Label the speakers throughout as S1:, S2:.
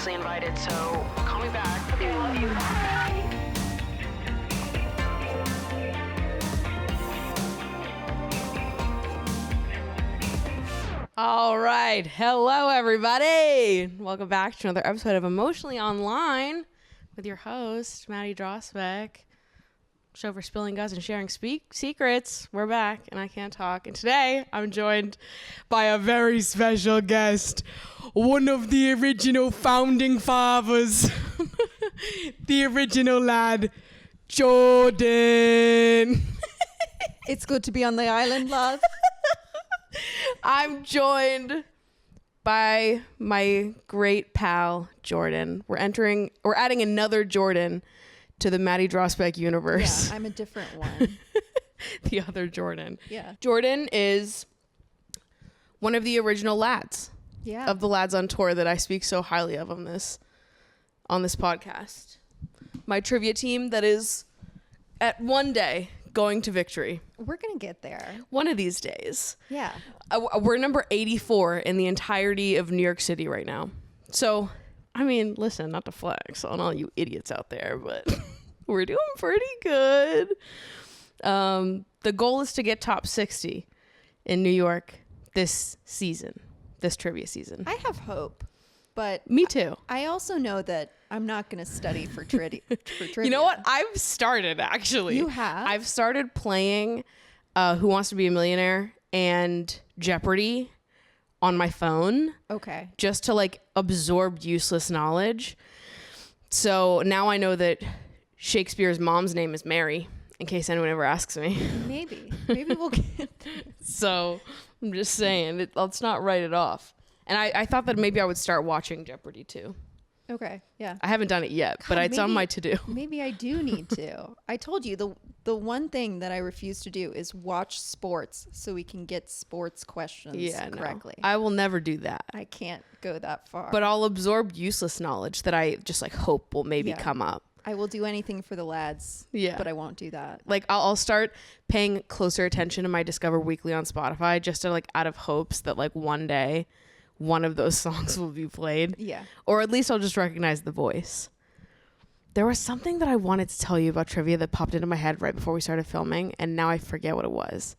S1: obviously invited, so call me back. Okay, I love you. Bye.
S2: All right. Hello, everybody. Welcome back to another episode of Emotionally Online with your host, Maddie Drosbeck. Show for spilling guts and sharing secrets. We're back, and I can't talk. And today, I'm joined by a very special guest, one of the original founding fathers, the original lad, Jordan.
S3: It's good to be on the island, love.
S2: I'm joined by my great pal, Jordan. We're adding another Jordan to the Maddie Drosbeck universe.
S3: Yeah, I'm a different one.
S2: The other Jordan.
S3: Yeah.
S2: Jordan is one of the original lads.
S3: Yeah.
S2: Of the lads on tour that I speak so highly of on this podcast. My trivia team that is at one day going to victory.
S3: We're going to get there.
S2: One of these days.
S3: Yeah.
S2: We're number 84 in the entirety of New York City right now. So, I mean, listen, not to flex on all you idiots out there, but we're doing pretty good. The goal is to get top 60 in New York this season, this trivia season.
S3: I have hope, but...
S2: Me too.
S3: I also know that I'm not going to study for trivia.
S2: You know what? I've started, actually.
S3: You have?
S2: I've started playing Who Wants to Be a Millionaire and Jeopardy on my phone.
S3: Okay.
S2: Just to like absorb useless knowledge. So now I know that Shakespeare's mom's name is Mary, in case anyone ever asks me.
S3: Maybe we'll get there.
S2: So I'm just saying, let's not write it off. And I thought that maybe I would start watching Jeopardy too.
S3: Okay, yeah.
S2: I haven't done it yet, but it's on my to-do.
S3: Maybe I do need to. I told you, the one thing that I refuse to do is watch sports so we can get sports questions correctly.
S2: No, I will never do that.
S3: I can't go that far.
S2: But I'll absorb useless knowledge that I just like hope will maybe come up.
S3: I will do anything for the lads, but I won't do that.
S2: Like I'll start paying closer attention to my Discover Weekly on Spotify just to like out of hopes that like one day one of those songs will be played.
S3: Yeah.
S2: Or at least I'll just recognize the voice. There was something that I wanted to tell you about trivia that popped into my head right before we started filming, and now I forget what it was.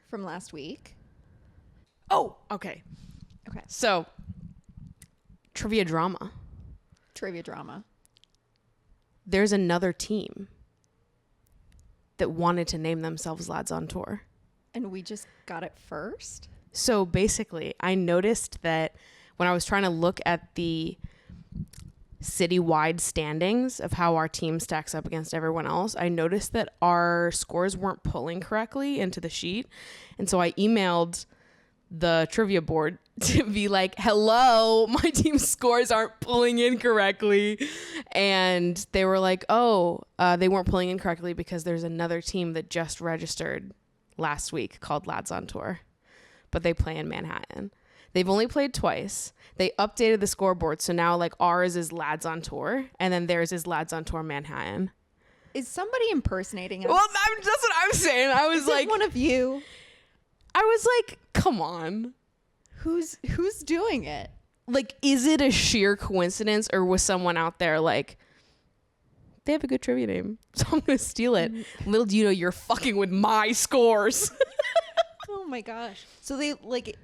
S3: From last week?
S2: Oh, okay.
S3: Okay.
S2: So, trivia drama.
S3: Trivia drama.
S2: There's another team that wanted to name themselves Lads on Tour.
S3: And we just got it first?
S2: So basically, I noticed that when I was trying to look at the citywide standings of how our team stacks up against everyone else, I noticed that our scores weren't pulling correctly into the sheet. And so I emailed the trivia board to be like, hello, my team's scores aren't pulling in correctly. And they were like, they weren't pulling in correctly because there's another team that just registered last week called Lads on Tour. But they play in Manhattan. They've only played twice. They updated the scoreboard, so now like ours is Lads on Tour, and then theirs is Lads on Tour Manhattan.
S3: Is somebody impersonating us?
S2: Well, that's what I'm saying. I was like,
S3: one of you.
S2: I was like, come on,
S3: who's doing it?
S2: Like, is it a sheer coincidence, or was someone out there like, they have a good trivia name, so I'm gonna steal it? Little do you know, you're fucking with my scores.
S3: Oh my gosh. So they like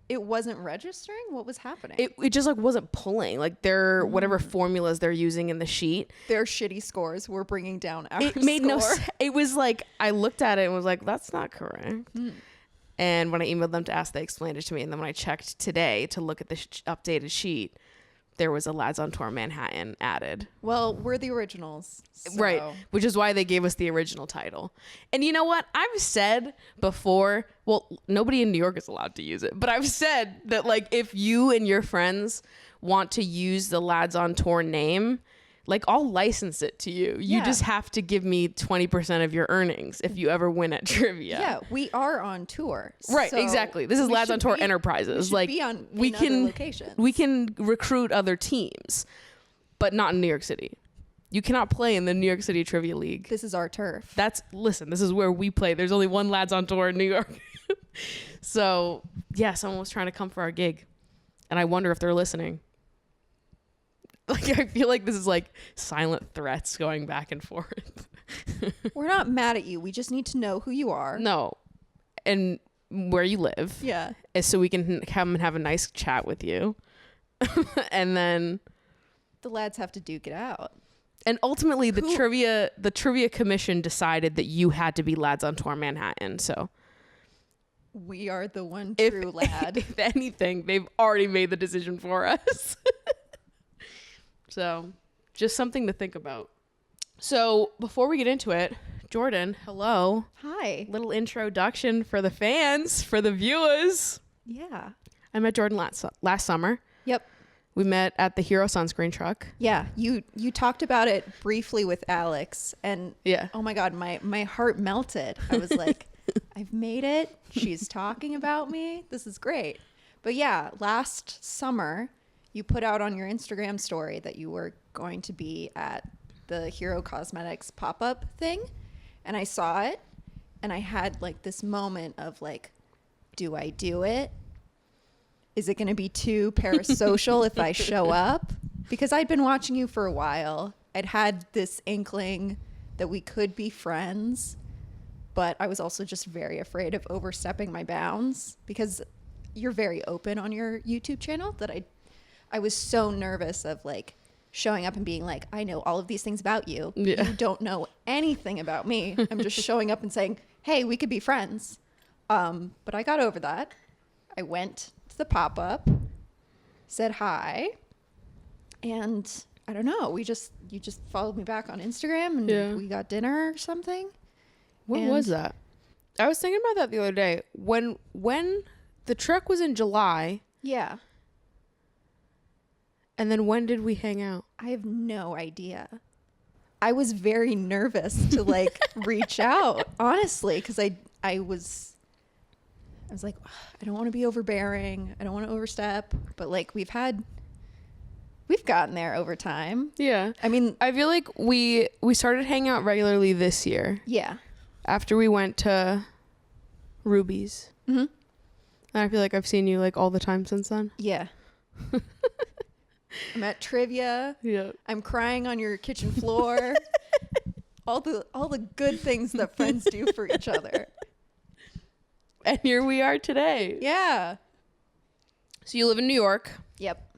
S3: it wasn't registering? What was happening?
S2: It just like wasn't pulling. Like their whatever formulas they're using in the sheet.
S3: Their shitty scores were bringing down our
S2: It made no
S3: score.
S2: sense. It was like I looked at it and was like, that's not correct. And when I emailed them to ask, they explained it to me. And then when I checked today to look at the updated sheet, there was a Lads on Tour Manhattan added.
S3: Well, we're the originals. So.
S2: Right. Which is why they gave us the original title. And you know what? I've said before, well, nobody in New York is allowed to use it, but I've said that like if you and your friends want to use the Lads on Tour name, like I'll license it to you. You just have to give me 20% of your earnings if you ever win at trivia.
S3: Yeah, we are on tour.
S2: Right,
S3: so
S2: exactly. This is Lads on Tour Enterprises.
S3: We can locations.
S2: We can recruit other teams, but not in New York City. You cannot play in the New York City Trivia League.
S3: This is our turf.
S2: Listen, this is where we play. There's only one Lads on Tour in New York. So, yeah, someone was trying to come for our gig. And I wonder if they're listening. Like, I feel like this is like silent threats going back and forth.
S3: We're not mad at you. We just need to know who you are.
S2: No. And where you live.
S3: Yeah.
S2: So we can come and have a nice chat with you. And then
S3: the lads have to duke it out.
S2: And ultimately the trivia commission decided that you had to be Lads on Tour Manhattan. So
S3: we are the one true lad.
S2: If anything, they've already made the decision for us. So just something to think about. So before we get into it, Jordan, hello.
S3: Hi.
S2: Little introduction for the fans, for the viewers.
S3: Yeah.
S2: I met Jordan last summer.
S3: Yep.
S2: We met at the Hero sunscreen truck.
S3: Yeah. You talked about it briefly with Alex, and oh my God, my heart melted. I was like, I've made it. She's talking about me. This is great. But yeah, last summer you put out on your Instagram story that you were going to be at the Hero Cosmetics pop-up thing. And I saw it and I had like this moment of like, do I do it? Is it going to be too parasocial if I show up? Because I'd been watching you for a while. I'd had this inkling that we could be friends, but I was also just very afraid of overstepping my bounds because you're very open on your YouTube channel that I was so nervous of like showing up and being like, I know all of these things about you. Yeah. You don't know anything about me. I'm just showing up and saying, hey, we could be friends. But I got over that. I went to the pop-up, said hi, and I don't know, you just followed me back on Instagram and we got dinner or something.
S2: When was that? I was thinking about that the other day. When the trek was in July.
S3: Yeah.
S2: And then when did we hang out? I
S3: have no idea. I was very nervous to like reach out, honestly, because I was like, I don't want to be overbearing. I don't want to overstep. But like we've gotten there over time. Yeah. I mean,
S2: I feel like we started hanging out regularly this year.
S3: Yeah.
S2: After we went to Ruby's. Mm-hmm. And I feel like I've seen you like all the time since then.
S3: Yeah. I'm at trivia. Yeah. I'm crying on your kitchen floor. all the good things that friends do for each other.
S2: And here we are today.
S3: Yeah.
S2: So you live in New York.
S3: Yep.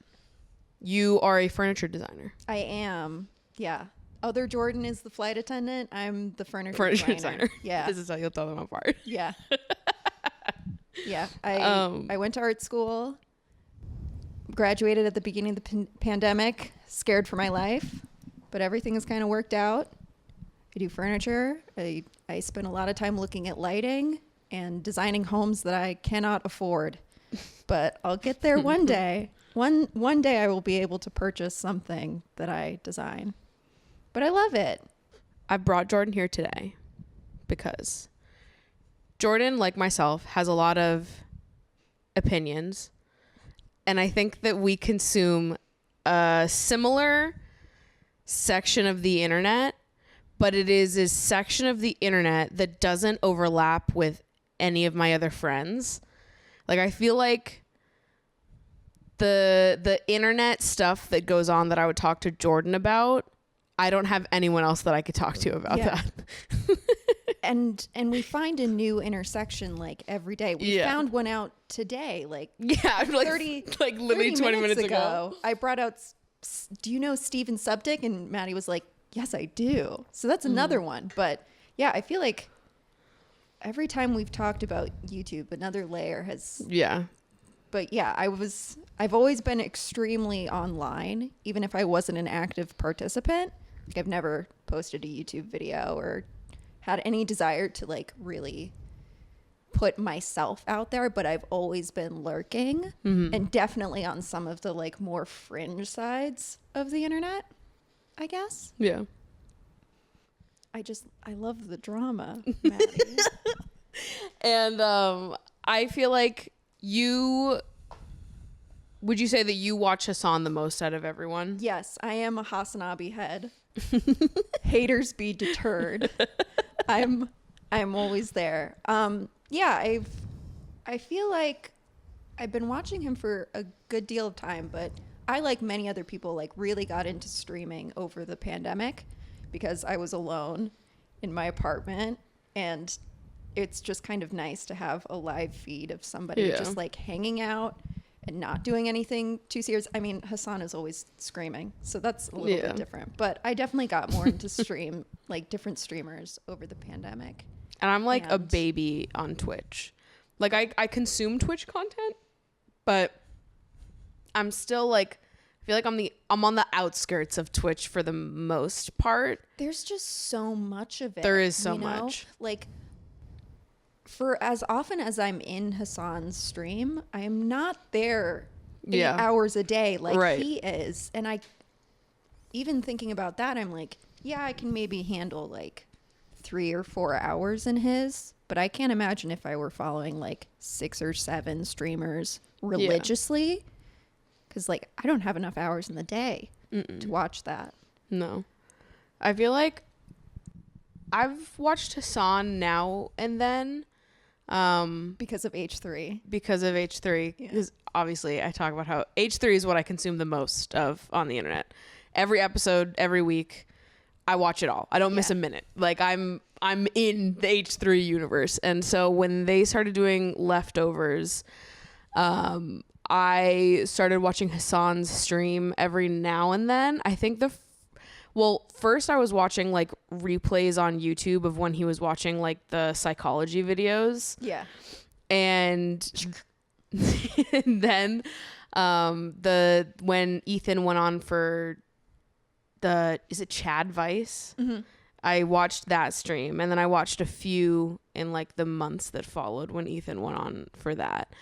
S2: You are a furniture designer.
S3: I am. Yeah. Other Jordan is the flight attendant. I'm the furniture designer. Yeah.
S2: This is how you'll tell them apart.
S3: Yeah. Yeah. I went to art school. Graduated at the beginning of the pandemic, scared for my life, but everything has kind of worked out. I do furniture. I spend a lot of time looking at lighting and designing homes that I cannot afford, but I'll get there one day. One day I will be able to purchase something that I design, but I love it.
S2: I brought Jordan here today because Jordan, like myself, has a lot of opinions. And I think that we consume a similar section of the internet, but it is a section of the internet that doesn't overlap with any of my other friends. Like, I feel like the internet stuff that goes on that I would talk to Jordan about, I don't have anyone else that I could talk to about that.
S3: And we find a new intersection like every day. We found one out today, like 30
S2: literally 20 minutes ago.
S3: I brought out, do you know Steven Subdick? And Maddie was like, yes, I do. So that's another one. But yeah, I feel like every time we've talked about YouTube, another layer has. Yeah. But yeah, I've always been extremely online, even if I wasn't an active participant. Like I've never posted a YouTube video or had any desire to like really put myself out there, but I've always been lurking and definitely on some of the like more fringe sides of the internet, I guess. Yeah. I love the drama, Maddie.
S2: And I feel like would you say that you watch Hassan the most out of everyone?
S3: Yes, I am a Hasanabi head. Haters be deterred. I'm always there. Yeah, I feel like I've been watching him for a good deal of time, but I, like many other people, like really got into streaming over the pandemic because I was alone in my apartment, and it's just kind of nice to have a live feed of somebody just like hanging out and not doing anything too serious. I mean, Hassan is always screaming, so that's a little bit different. But I definitely got more into like different streamers over the pandemic.
S2: And I'm like a baby on Twitch. Like I consume Twitch content, but I'm still like, I feel like I'm on the outskirts of Twitch for the most part.
S3: There's just so much of it.
S2: There is so much.
S3: Like, for as often as I'm in Hassan's stream, I am not there 8 hours a day like he is. And I, even thinking about that, I'm like, yeah, I can maybe handle like 3 or 4 hours in his, but I can't imagine if I were following like 6 or 7 streamers religiously, because like I don't have enough hours in the day to watch that.
S2: No, I feel like I've watched Hassan now and then
S3: because of H3.
S2: Because obviously I talk about how H3 is what I consume the most of on the internet. Every episode, every week, I watch it all. I don't miss a minute. Like I'm in the H3 universe. And so when they started doing leftovers, I started watching Hassan's stream every now and then. I think first I was watching like replays on YouTube of when he was watching like the psychology videos.
S3: Yeah.
S2: And then when Ethan went on for is it Chad Vice? Mm-hmm. I watched that stream, and then I watched a few in like the months that followed when Ethan went on for that.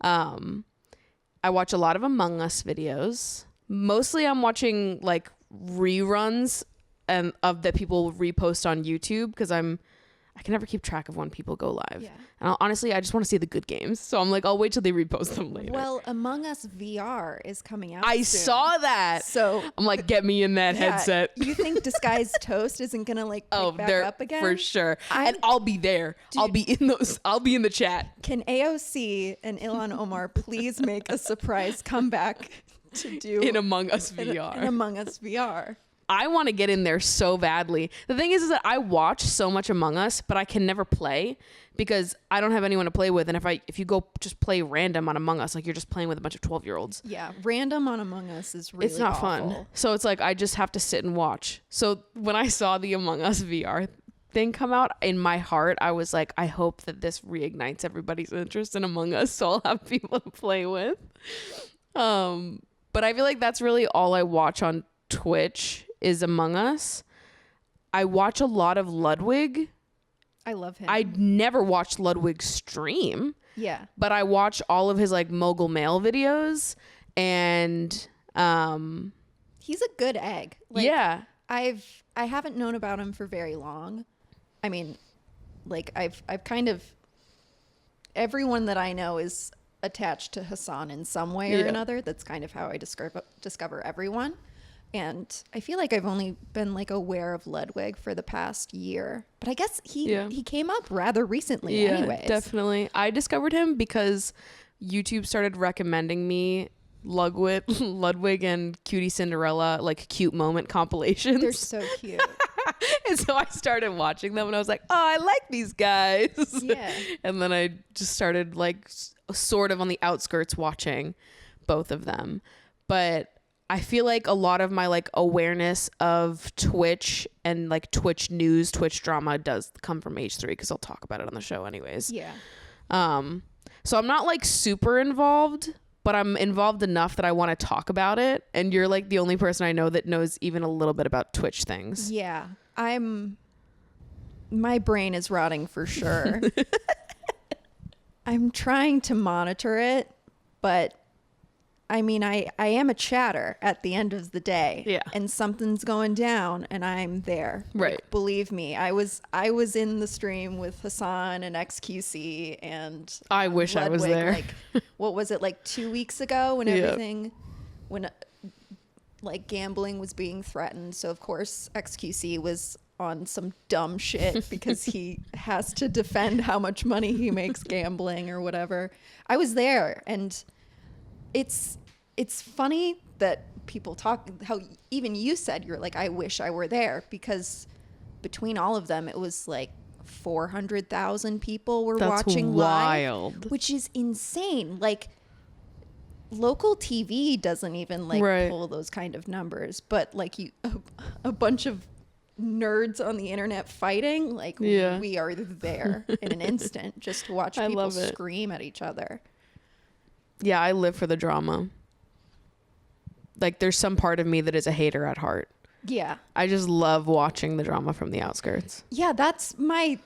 S2: I watch a lot of Among Us videos. Mostly I'm watching like reruns of that people repost on YouTube, because I can never keep track of when people go live. Yeah. And honestly, I just want to see the good games. So I'm like, I'll wait till they repost them later.
S3: Well, Among Us VR is coming out
S2: I
S3: soon.
S2: saw that.
S3: So
S2: I'm like, get me in that headset.
S3: You think Disguised Toast isn't going to like pick back up again?
S2: For sure. And I'll be there. Dude, I'll be in the chat.
S3: Can AOC and Ilhan Omar please make a surprise comeback to do
S2: in Among Us VR?
S3: In Among Us VR.
S2: I want to get in there so badly. The thing is that I watch so much Among Us, but I can never play because I don't have anyone to play with. And if you go just play random on Among Us, like you're just playing with a bunch of 12-year-olds.
S3: Yeah, random on Among Us is really
S2: It's not
S3: awful.
S2: fun. So it's like I just have to sit and watch. So when I saw the Among Us VR thing come out, in my heart, I was like, I hope that this reignites everybody's interest in Among Us, so I'll have people to play with. But I feel like that's really all I watch on Twitch is Among Us. I watch a lot of Ludwig.
S3: I love him.
S2: I never watched Ludwig stream.
S3: Yeah.
S2: But I watch all of his like mogul mail videos, and
S3: he's a good egg. Like,
S2: yeah.
S3: I haven't known about him for very long. I mean, like I've kind of, everyone that I know is attached to Hassan in some way or another. That's kind of how I discover everyone. And I feel like I've only been like aware of Ludwig for the past year, but I guess he came up rather recently anyways.
S2: Definitely. I discovered him because YouTube started recommending me Ludwig and Cutie Cinderella, like cute moment compilations.
S3: They're so cute.
S2: And so I started watching them and I was like, oh, I like these guys.
S3: Yeah.
S2: And then I just started like sort of on the outskirts watching both of them. But I feel like a lot of my like awareness of Twitch and like Twitch news, Twitch drama does come from H3 because I'll talk about it on the show anyways.
S3: Yeah.
S2: So I'm not like super involved, but I'm involved enough that I want to talk about it. And you're like the only person I know that knows even a little bit about Twitch things.
S3: Yeah. My brain is rotting for sure. I'm trying to monitor it, but I mean, I am a chatter at the end of the day.
S2: Yeah.
S3: And something's going down and I'm there.
S2: Right.
S3: Like, believe me, I was in the stream with Hassan and XQC and
S2: I wish
S3: Ludwig,
S2: I was there.
S3: Like, what was it, like 2 weeks ago when everything, when like gambling was being threatened. So of course XQC was on some dumb shit because he has to defend how much money he makes gambling or whatever. I was there, and it's funny that people talk, how even you said, you're like, I wish I were there, because between all of them, it was like 400,000 people were watching
S2: wild.
S3: live, which is insane. Like, local TV doesn't even like pull those kind of numbers, but like a bunch of nerds on the internet fighting, like we are there in an instant just to watch people scream at each other.
S2: Yeah, I live for the drama. Like, there's some part of me that is a hater at heart.
S3: Yeah.
S2: I just love watching the drama from the outskirts.
S3: Yeah, that's my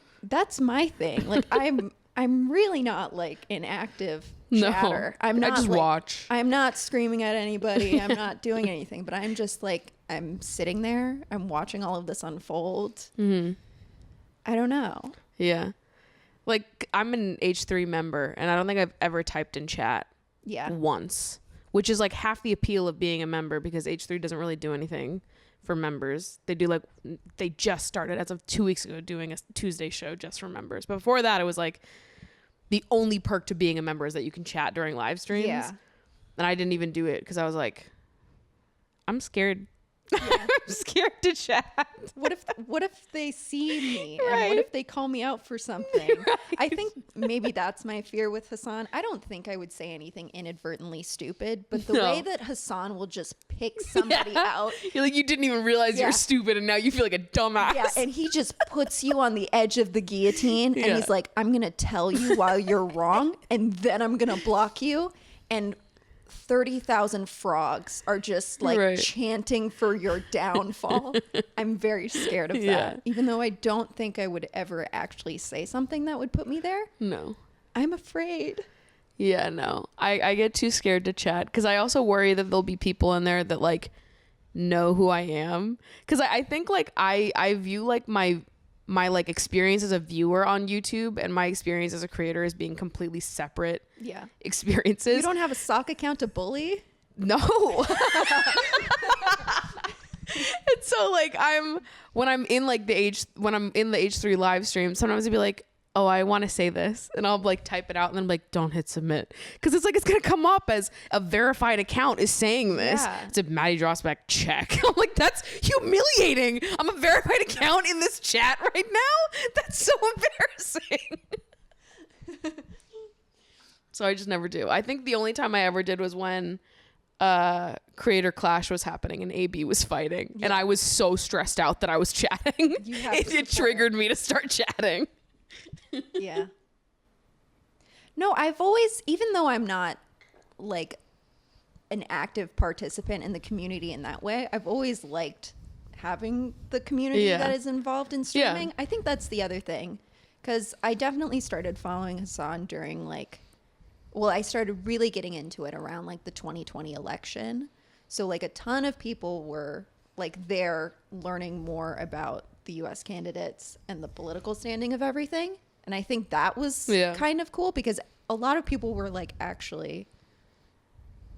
S3: thing. Like, I'm really not like an active chatter. I just
S2: watch.
S3: I'm not screaming at anybody. I'm not doing anything, but I'm just like, I'm sitting there. I'm watching all of this unfold. Mm-hmm. I don't know.
S2: Yeah. Like, I'm an H3 member, and I don't think I've ever typed in chat once, which is like half the appeal of being a member, because H3 doesn't really do anything for members. They just started as of 2 weeks ago doing a Tuesday show just for members. But before that, it was like the only perk to being a member is that you can chat during live streams. Yeah. And I didn't even do it because I was like, I'm scared. Yeah. I'm scared to chat.
S3: What if they see me? And what if they call me out for something? I think maybe that's my fear with Hassan. I don't think I would say anything inadvertently stupid, but the way that Hassan will just pick somebody out.
S2: You're like, you didn't even realize you're stupid, and now you feel like a dumbass.
S3: Yeah, and he just puts you on the edge of the guillotine, and he's like, I'm going to tell you why you're wrong, and then I'm going to block you. And 30,000 frogs are just like chanting for your downfall. I'm very scared of that. Even though I don't think I would ever actually say something that would put me there.
S2: No.
S3: I'm afraid.
S2: Yeah, no. I get too scared to chat, because I also worry that there'll be people in there that like know who I am. Because I think like I view like my like experience as a viewer on YouTube and my experience as a creator as being completely separate experiences.
S3: You don't have a sock account to bully?
S2: No. And so like when I'm in the H3 live stream, sometimes I'd be like, oh, I want to say this, and I'll like type it out, and then I'm like, don't hit submit, because it's like it's gonna come up as a verified account is saying this. It's a Maddie Drossback check. I'm like, that's humiliating. I'm a verified account in this chat right now. That's so embarrassing. So I just never do. I think the only time I ever did was when creator clash was happening and AB was fighting, and I was so stressed out that I was chatting. It triggered me to start chatting.
S3: Yeah. No, I've always, even though I'm not like an active participant in the community in that way, I've always liked having the community that is involved in streaming. I think that's the other thing, because I definitely started following Hassan during I started really getting into it around like the 2020 election. So like a ton of people were like there learning more about the US candidates and the political standing of everything. And I think that was kind of cool, because a lot of people were like actually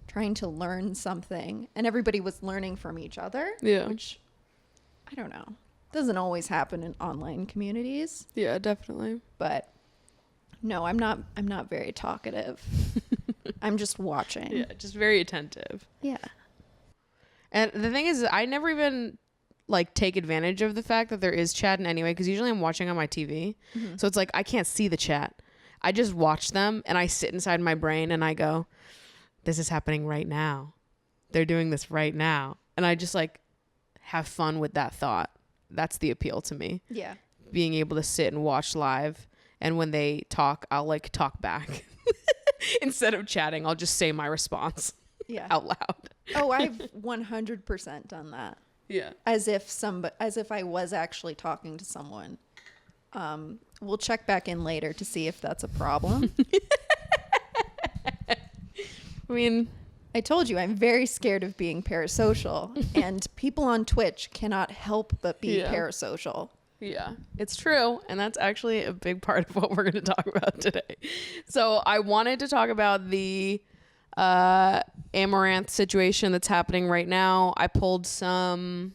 S3: trying to learn something, and everybody was learning from each other, which I don't know, doesn't always happen in online communities.
S2: Yeah, definitely.
S3: But no, I'm not very talkative. I'm just watching.
S2: Yeah, just very attentive.
S3: Yeah.
S2: And the thing is, I never even like take advantage of the fact that there is chat in any way, because usually I'm watching on my TV. Mm-hmm. So it's like I can't see the chat. I just watch them, and I sit inside my brain and I go, this is happening right now. They're doing this right now. And I just like have fun with that thought. That's the appeal to me. Yeah. Being able to sit and watch live, and when they talk, I'll like talk back. Instead of chatting, I'll just say my response out loud.
S3: Oh, I've 100% done that.
S2: Yeah.
S3: As if I was actually talking to someone. We'll check back in later to see if that's a problem.
S2: I mean,
S3: I told you I'm very scared of being parasocial, and people on Twitch cannot help but be parasocial.
S2: Yeah, it's true. And that's actually a big part of what we're going to talk about today. So I wanted to talk about the Amouranth situation that's happening right now. I pulled some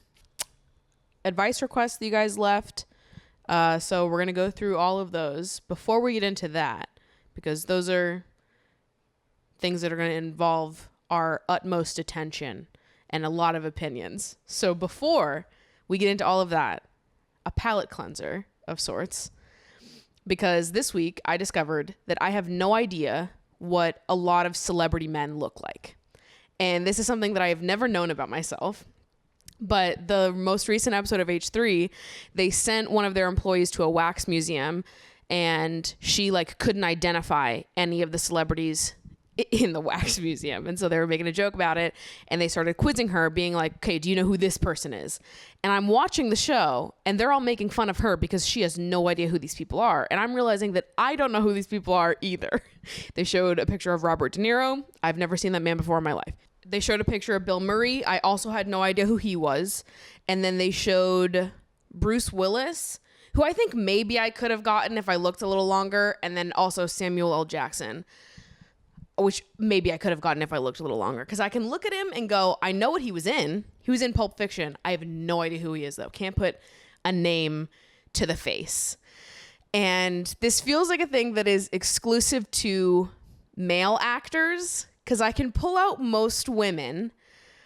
S2: advice requests that you guys left. So we're going to go through all of those before we get into that, because those are things that are going to involve our utmost attention and a lot of opinions. So before we get into all of that, a palate cleanser of sorts, because this week I discovered that I have no idea what a lot of celebrity men look like. And this is something that I have never known about myself. But the most recent episode of H3, they sent one of their employees to a wax museum, and she like couldn't identify any of the celebrities in the wax museum. And so they were making a joke about it, and they started quizzing her, being like, okay, do you know who this person is? And I'm watching the show, and they're all making fun of her because she has no idea who these people are. And I'm realizing that I don't know who these people are either. They showed a picture of Robert De Niro. I've never seen that man before in my life. They showed a picture of Bill Murray. I also had no idea who he was. And then they showed Bruce Willis, who I think maybe I could have gotten if I looked a little longer. And then also Samuel L. Jackson, which maybe I could have gotten if I looked a little longer. Because I can look at him and go, I know what he was in. He was in Pulp Fiction. I have no idea who he is, though. Can't put a name to the face. And this feels like a thing that is exclusive to male actors, because I can pull out most women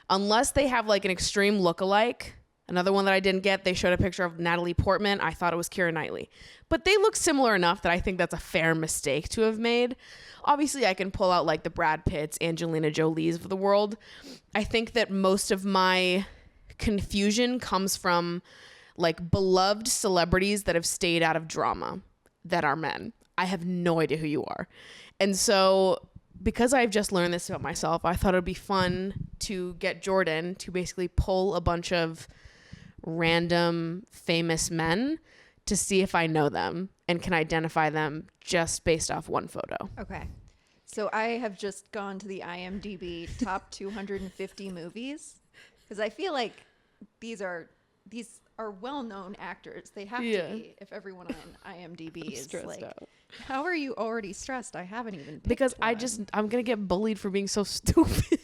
S2: unless they have like an extreme lookalike. Another one that I didn't get, they showed a picture of Natalie Portman. I thought it was Keira Knightley. But they look similar enough that I think that's a fair mistake to have made. Obviously, I can pull out like the Brad Pitts, Angelina Jolies of the world. I think that most of my confusion comes from like beloved celebrities that have stayed out of drama that are men. I have no idea who you are. And so because I've just learned this about myself, I thought it would be fun to get Jordan to basically pull a bunch of random famous men to see if I know them and can identify them just based off one photo.
S3: Okay. So I have just gone to the IMDb top 250 movies, because I feel like these are well-known actors. They have to be if everyone on IMDb is like out. How are you already stressed? I haven't even picked
S2: because
S3: one.
S2: I'm gonna get bullied for being so stupid.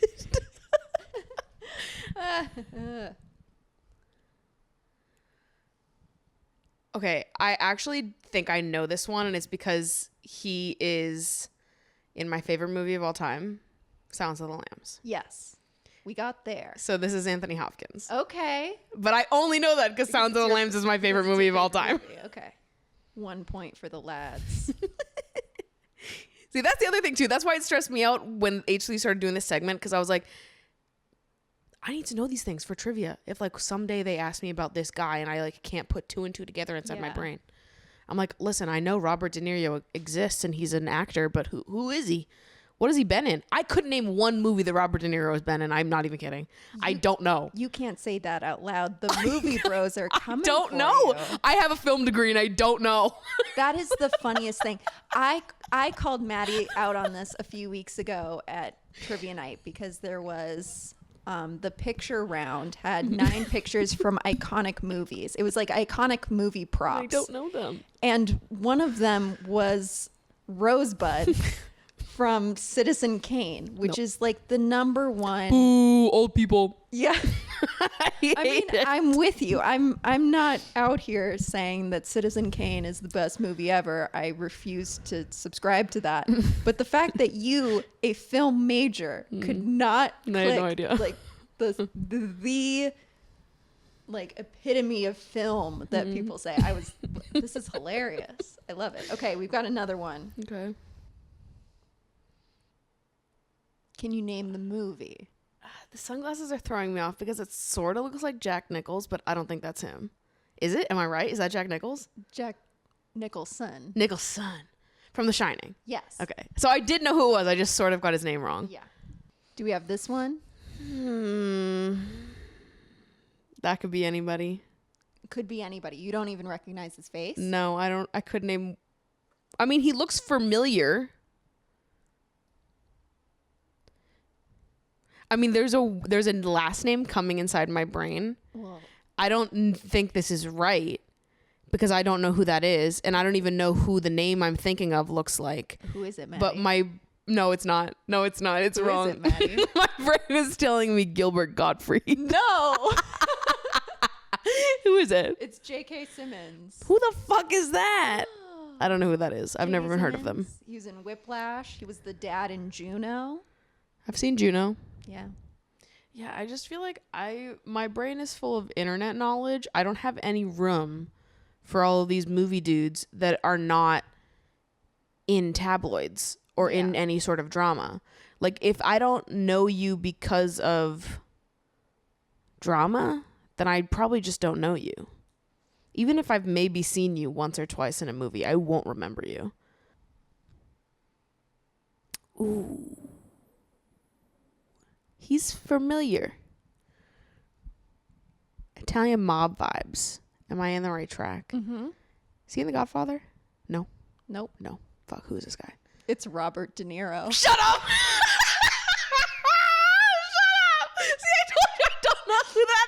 S2: Okay, I actually think I know this one, and it's because he is in my favorite movie of all time, Silence of the Lambs.
S3: Yes, we got there.
S2: So this is Anthony Hopkins.
S3: Okay.
S2: But I only know that because Silence of the Lambs is my favorite movie of all time.
S3: Okay. 1 point for the lads.
S2: See, that's the other thing too. That's why it stressed me out when H3 started doing this segment, because I was like, I need to know these things for trivia. If like someday they ask me about this guy and I like can't put two and two together inside my brain. I'm like, listen, I know Robert De Niro exists and he's an actor, but who is he? What has he been in? I couldn't name one movie that Robert De Niro has been in. I'm not even kidding. I don't know.
S3: You can't say that out loud. The movie bros are coming.
S2: I don't
S3: for
S2: know.
S3: you.
S2: I have a film degree and I don't know.
S3: That is the funniest thing. I called Maddie out on this a few weeks ago at trivia night because there was the picture round had 9 pictures from iconic movies. It was like iconic movie props.
S2: I don't know them.
S3: And one of them was Rosebud from Citizen Kane, which is like the number one.
S2: Ooh, old people.
S3: Yeah. I mean, I'm with you. I'm not out here saying that Citizen Kane is the best movie ever. I refuse to subscribe to that. But the fact that you, a film major, could not click,
S2: I had no idea.
S3: like the like epitome of film that people say. This is hilarious. I love it. Okay, we've got another one.
S2: Okay.
S3: Can you name the movie?
S2: The sunglasses are throwing me off because it sort of looks like Jack Nicholson, but I don't think that's him. Is it? Am I right? Is that Jack Nicholson?
S3: Jack Nicholson.
S2: Nicholson from The Shining.
S3: Yes.
S2: Okay. So I did know who it was. I just sort of got his name wrong.
S3: Yeah. Do we have this one?
S2: That could be anybody.
S3: Could be anybody. You don't even recognize his face?
S2: No, I don't. I could name. I mean, he looks familiar. I mean, there's a last name coming inside my brain.
S3: Well,
S2: I don't think this is right because I don't know who that is, and I don't even know who the name I'm thinking of looks like.
S3: Who is it, Maddie?
S2: But no, it's not. No, it's not. It's
S3: who
S2: wrong.
S3: Is it, Maddie?
S2: My brain is telling me Gilbert Gottfried.
S3: No.
S2: Who is it?
S3: It's J.K. Simmons.
S2: Who the fuck is that? I don't know who that is. I've never even heard of them.
S3: He was in Whiplash. He was the dad in Juno.
S2: I've seen Juno.
S3: Yeah.
S2: Yeah, I just feel like my brain is full of internet knowledge. I don't have any room for all of these movie dudes that are not in tabloids or in any sort of drama. Like, if I don't know you because of drama, then I probably just don't know you. Even if I've maybe seen you once or twice in a movie, I won't remember you. Ooh. He's familiar. Italian mob vibes. Am I in the right track?
S3: Mm-hmm.
S2: Is he in The Godfather? No.
S3: Nope.
S2: No. Fuck, who is this guy?
S3: It's Robert De Niro.
S2: Shut up! See, I told you I don't know who that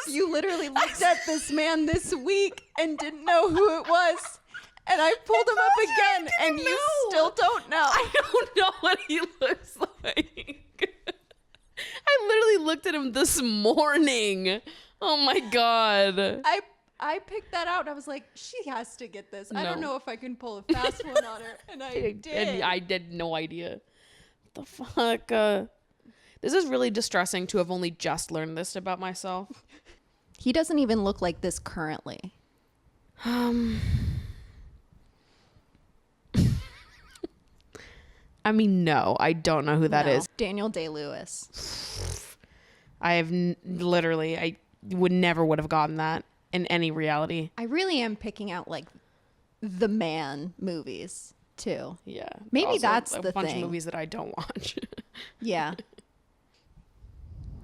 S2: is.
S3: You literally looked at this man this week and didn't know who it was. And I pulled him up again and you still don't know.
S2: I don't know what he looks like. I literally looked at him this morning. Oh my God.
S3: I picked that out and I was like, she has to get this. I don't know if I can pull a fast one on her. And I did.
S2: And I did no idea. What the fuck? This is really distressing to have only just learned this about myself.
S3: He doesn't even look like this currently.
S2: I mean, no, I don't know who that is.
S3: Daniel Day-Lewis.
S2: I have literally, I would have gotten that in any reality.
S3: I really am picking out like the man movies too.
S2: Yeah.
S3: Maybe
S2: also,
S3: that's
S2: a
S3: the
S2: bunch
S3: thing.
S2: of movies that I don't watch.
S3: Yeah.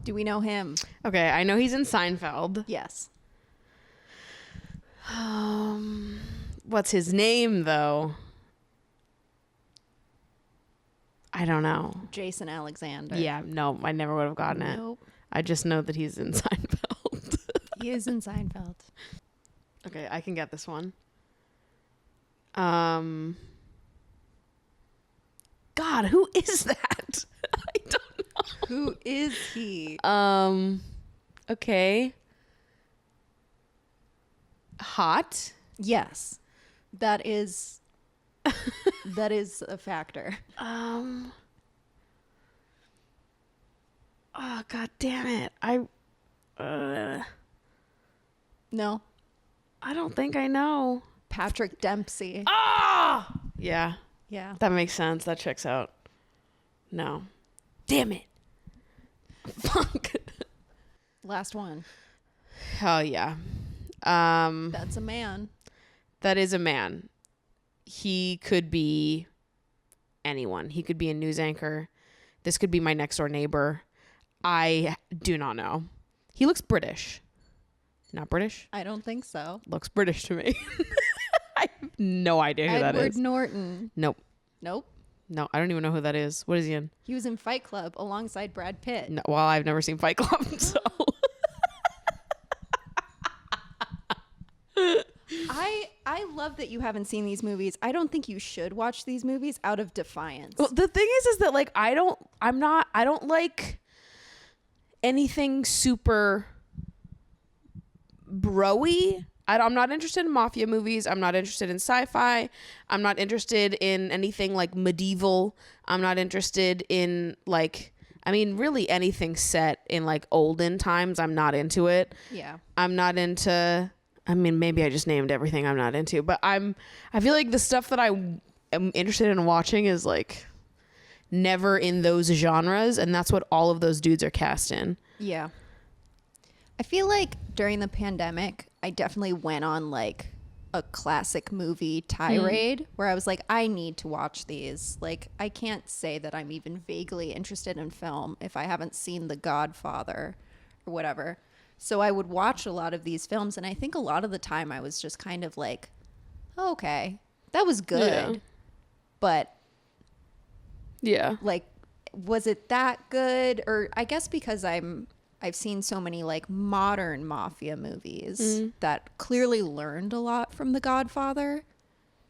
S3: Do we know him?
S2: Okay, I know he's in Seinfeld.
S3: Yes.
S2: What's his name though? I don't know.
S3: Jason Alexander.
S2: Yeah, no, I never would have gotten it.
S3: Nope.
S2: I just know that he's in Seinfeld.
S3: He is in Seinfeld.
S2: Okay, I can get this one. God, who is that? I don't know.
S3: Who is he?
S2: Okay. Hot.
S3: Yes. That is a factor.
S2: Oh, God damn it.
S3: No.
S2: I don't think I know.
S3: Patrick Dempsey.
S2: Ah! Yeah.
S3: Yeah.
S2: That makes sense. That checks out. No. Damn it. Fuck.
S3: Last one.
S2: Hell yeah.
S3: That's a man.
S2: That is a man. He could be anyone. He could be a news anchor. This could be my next door neighbor. I do not know. He looks British. Not British?
S3: I don't think so.
S2: Looks British to me. I have no idea who that
S3: Edward
S2: is.
S3: Norton.
S2: Nope.
S3: Nope.
S2: No, I don't even know who that is. What is he in?
S3: He was in Fight Club alongside Brad Pitt.
S2: No, well, I've never seen Fight Club, so.
S3: I love that you haven't seen these movies. I don't think you should watch these movies out of defiance.
S2: Well, the thing is that like I don't like anything super bro-y. I'm not interested in mafia movies. I'm not interested in sci-fi. I'm not interested in anything like medieval. I'm not interested in like, I mean, really anything set in like olden times. I'm not into it.
S3: Yeah.
S2: I'm not into, I mean, maybe I just named everything I'm not into, but I feel like the stuff that I am interested in watching is like never in those genres. And that's what all of those dudes are cast in.
S3: Yeah. I feel like during the pandemic, I definitely went on like a classic movie tirade where I was like, I need to watch these. Like, I can't say that I'm even vaguely interested in film if I haven't seen The Godfather or whatever. So I would watch a lot of these films. And I think a lot of the time I was just kind of like, oh, okay, that was good.
S2: Yeah.
S3: But
S2: Yeah.
S3: like, was it that good? Or I guess because I've seen so many like modern mafia movies that clearly learned a lot from The Godfather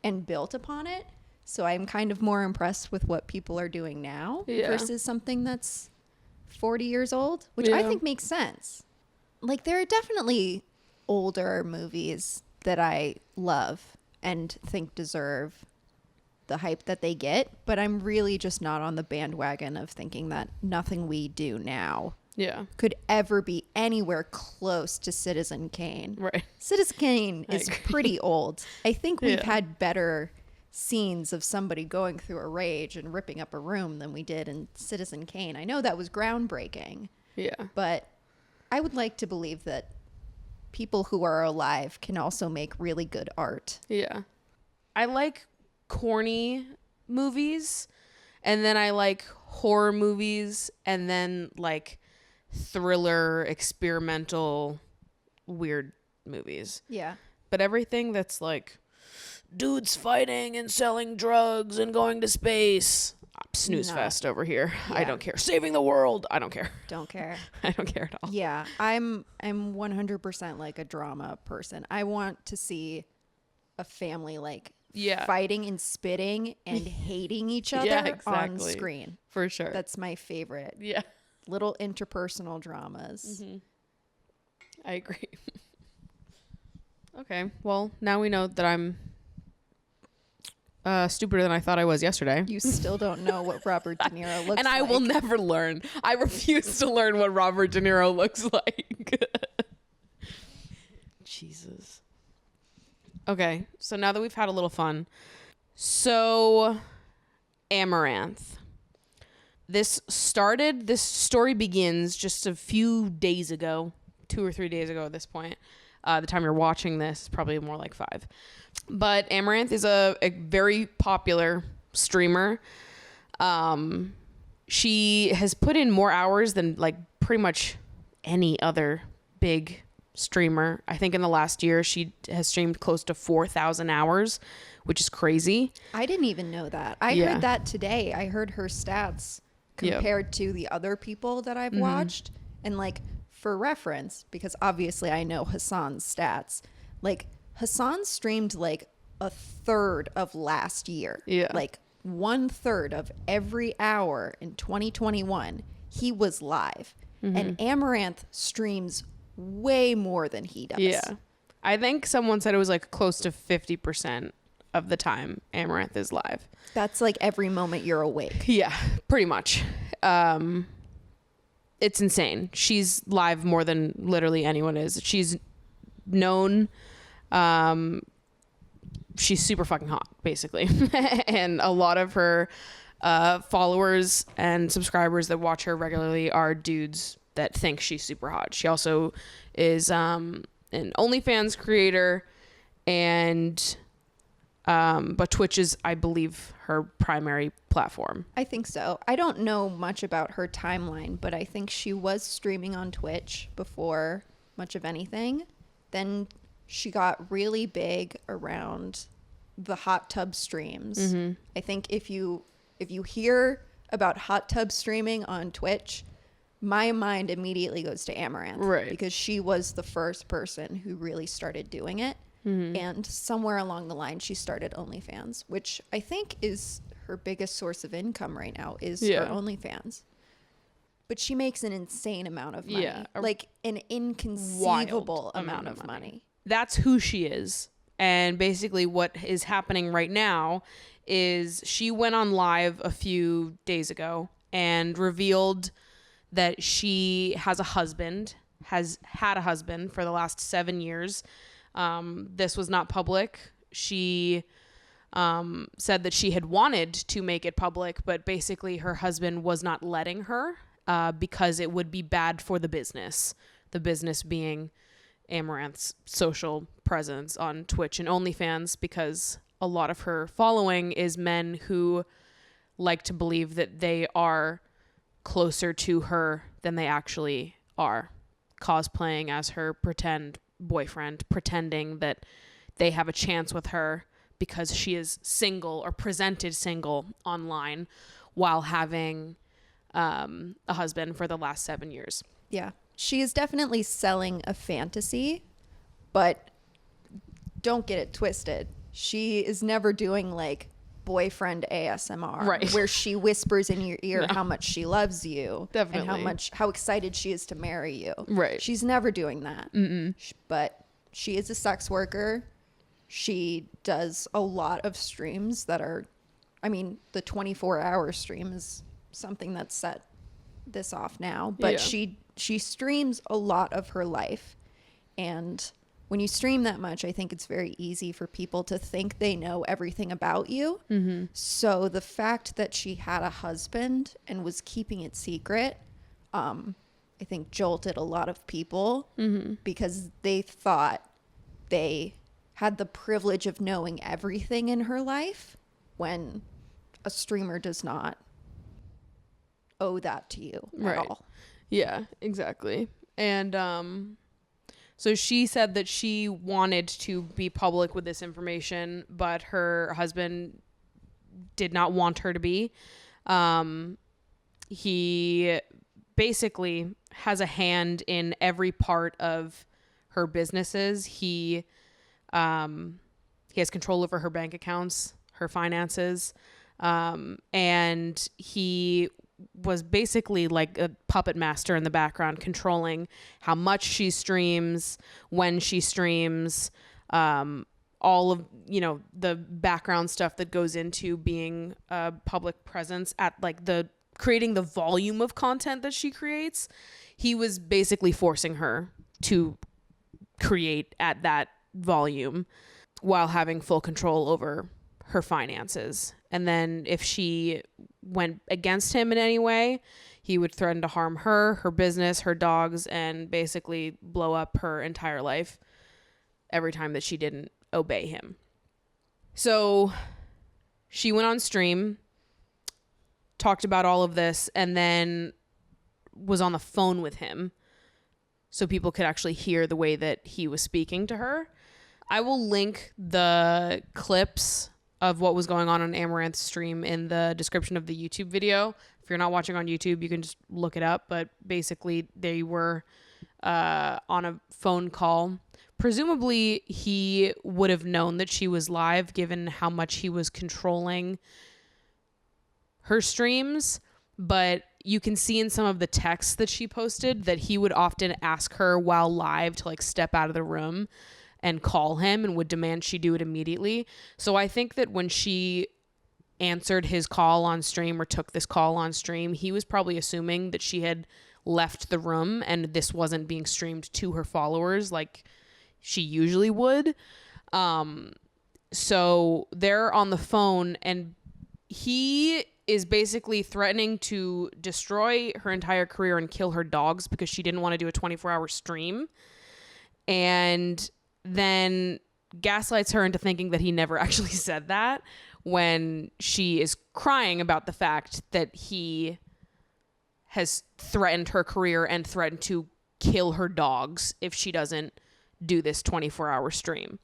S3: and built upon it. So I'm kind of more impressed with what people are doing now versus something that's 40 years old, which I think makes sense. Like, there are definitely older movies that I love and think deserve the hype that they get, but I'm really just not on the bandwagon of thinking that nothing we do now could ever be anywhere close to Citizen Kane.
S2: Right.
S3: Citizen Kane is pretty old. I think we've had better scenes of somebody going through a rage and ripping up a room than we did in Citizen Kane. I know that was groundbreaking. Yeah. But I would like to believe that people who are alive can also make really good art.
S2: Yeah. I like corny movies, and then I like horror movies, and then like thriller, experimental, weird movies.
S3: Yeah.
S2: But everything that's like dudes fighting and selling drugs and going to space, snooze fest over here. I don't care. Saving the world. I don't care.
S3: Don't care.
S2: I don't care at all.
S3: Yeah. I'm 100% like a drama person. I want to see a family like fighting and spitting and hating each other on screen.
S2: For sure.
S3: That's my favorite.
S2: Yeah.
S3: Little interpersonal dramas.
S2: Mm-hmm. I agree. Okay. Well, now we know that I'm stupider than I thought I was yesterday.
S3: You still don't know what Robert De Niro looks like.
S2: And I will never learn. I refuse to learn what Robert De Niro looks like. Jesus. Okay, so now that we've had a little fun. So, Amouranth. This story begins just a few days ago, 2 or 3 days ago at this point. The time you're watching this, probably more like 5. But Amouranth is a very popular streamer. She has put in more hours than like pretty much any other big streamer. I think in the last year she has streamed close to 4,000 hours, which is crazy.
S3: I didn't even know that. I heard that today. I heard her stats compared to the other people that I've watched. And like for reference, because obviously I know Hassan's stats, like Hassan streamed like a third of last year. Yeah. Like 1/3 of every hour in 2021, he was live. And Amouranth streams way more than he does.
S2: Yeah. I think someone said it was like close to 50% of the time Amouranth is live.
S3: That's like every moment you're awake.
S2: Yeah, pretty much. It's insane. She's live more than literally anyone is. She's known. She's super fucking hot, basically. And a lot of her followers and subscribers that watch her regularly are dudes that think she's super hot. She also is an OnlyFans creator, and but Twitch is, I believe, her primary platform.
S3: I think so. I don't know much about her timeline, but I think she was streaming on Twitch before much of anything. Then she got really big around the hot tub streams. I think if you hear about hot tub streaming on Twitch, my mind immediately goes to Amouranth, right? Because she was the first person who really started doing it. And somewhere along the line, she started OnlyFans, which I think is her biggest source of income right now is her OnlyFans. But she makes an insane amount of money, like an inconceivable amount of money.
S2: That's who she is. And basically what is happening right now is she went on live a few days ago and revealed that she has a husband, has had a husband for the last 7 years. This was not public. She said that she had wanted to make it public, but basically her husband was not letting her because it would be bad for the business being Amouranth's social presence on Twitch and OnlyFans, because a lot of her following is men who like to believe that they are closer to her than they actually are, cosplaying as her pretend boyfriend, pretending that they have a chance with her because she is single or presented single online while having a husband for the last 7 years.
S3: Yeah. She is definitely selling a fantasy, but don't get it twisted. She is never doing like boyfriend ASMR, right, where she whispers in your ear how much she loves you. Definitely. And how excited she is to marry you. Right. She's never doing that. But she is a sex worker. She does a lot of streams that are I mean, the 24-hour stream is something that set this off now, but she streams a lot of her life. And when you stream that much, I think it's very easy for people to think they know everything about you. Mm-hmm. So the fact that she had a husband and was keeping it secret, I think jolted a lot of people because they thought they had the privilege of knowing everything in her life when a streamer does not owe that to you at all.
S2: Yeah, exactly. And so she said that she wanted to be public with this information, but her husband did not want her to be. He basically has a hand in every part of her businesses. He has control over her bank accounts, her finances, and he was basically like a puppet master in the background, controlling how much she streams, when she streams, all of, you know, the background stuff that goes into being a public presence at like the creating the volume of content that she creates. He was basically forcing her to create at that volume while having full control over her finances. And then if she went against him in any way, he would threaten to harm her, her business, her dogs, and basically blow up her entire life every time that she didn't obey him. So she went on stream, talked about all of this, and then was on the phone with him so people could actually hear the way that he was speaking to her. I will link the clips of what was going on Amouranth's stream in the description of the YouTube video. If you're not watching on YouTube, you can just look it up. But basically, they were on a phone call. Presumably, he would have known that she was live, given how much he was controlling her streams. But you can see in some of the texts that she posted that he would often ask her while live to like step out of the room and call him and would demand she do it immediately. So I think that when she answered his call on stream or took this call on stream, he was probably assuming that she had left the room and this wasn't being streamed to her followers like she usually would. So they're on the phone and he is basically threatening to destroy her entire career and kill her dogs because she didn't want to do a 24-hour stream. And then gaslights her into thinking that he never actually said that when she is crying about the fact that he has threatened her career and threatened to kill her dogs if she doesn't do this 24-hour stream.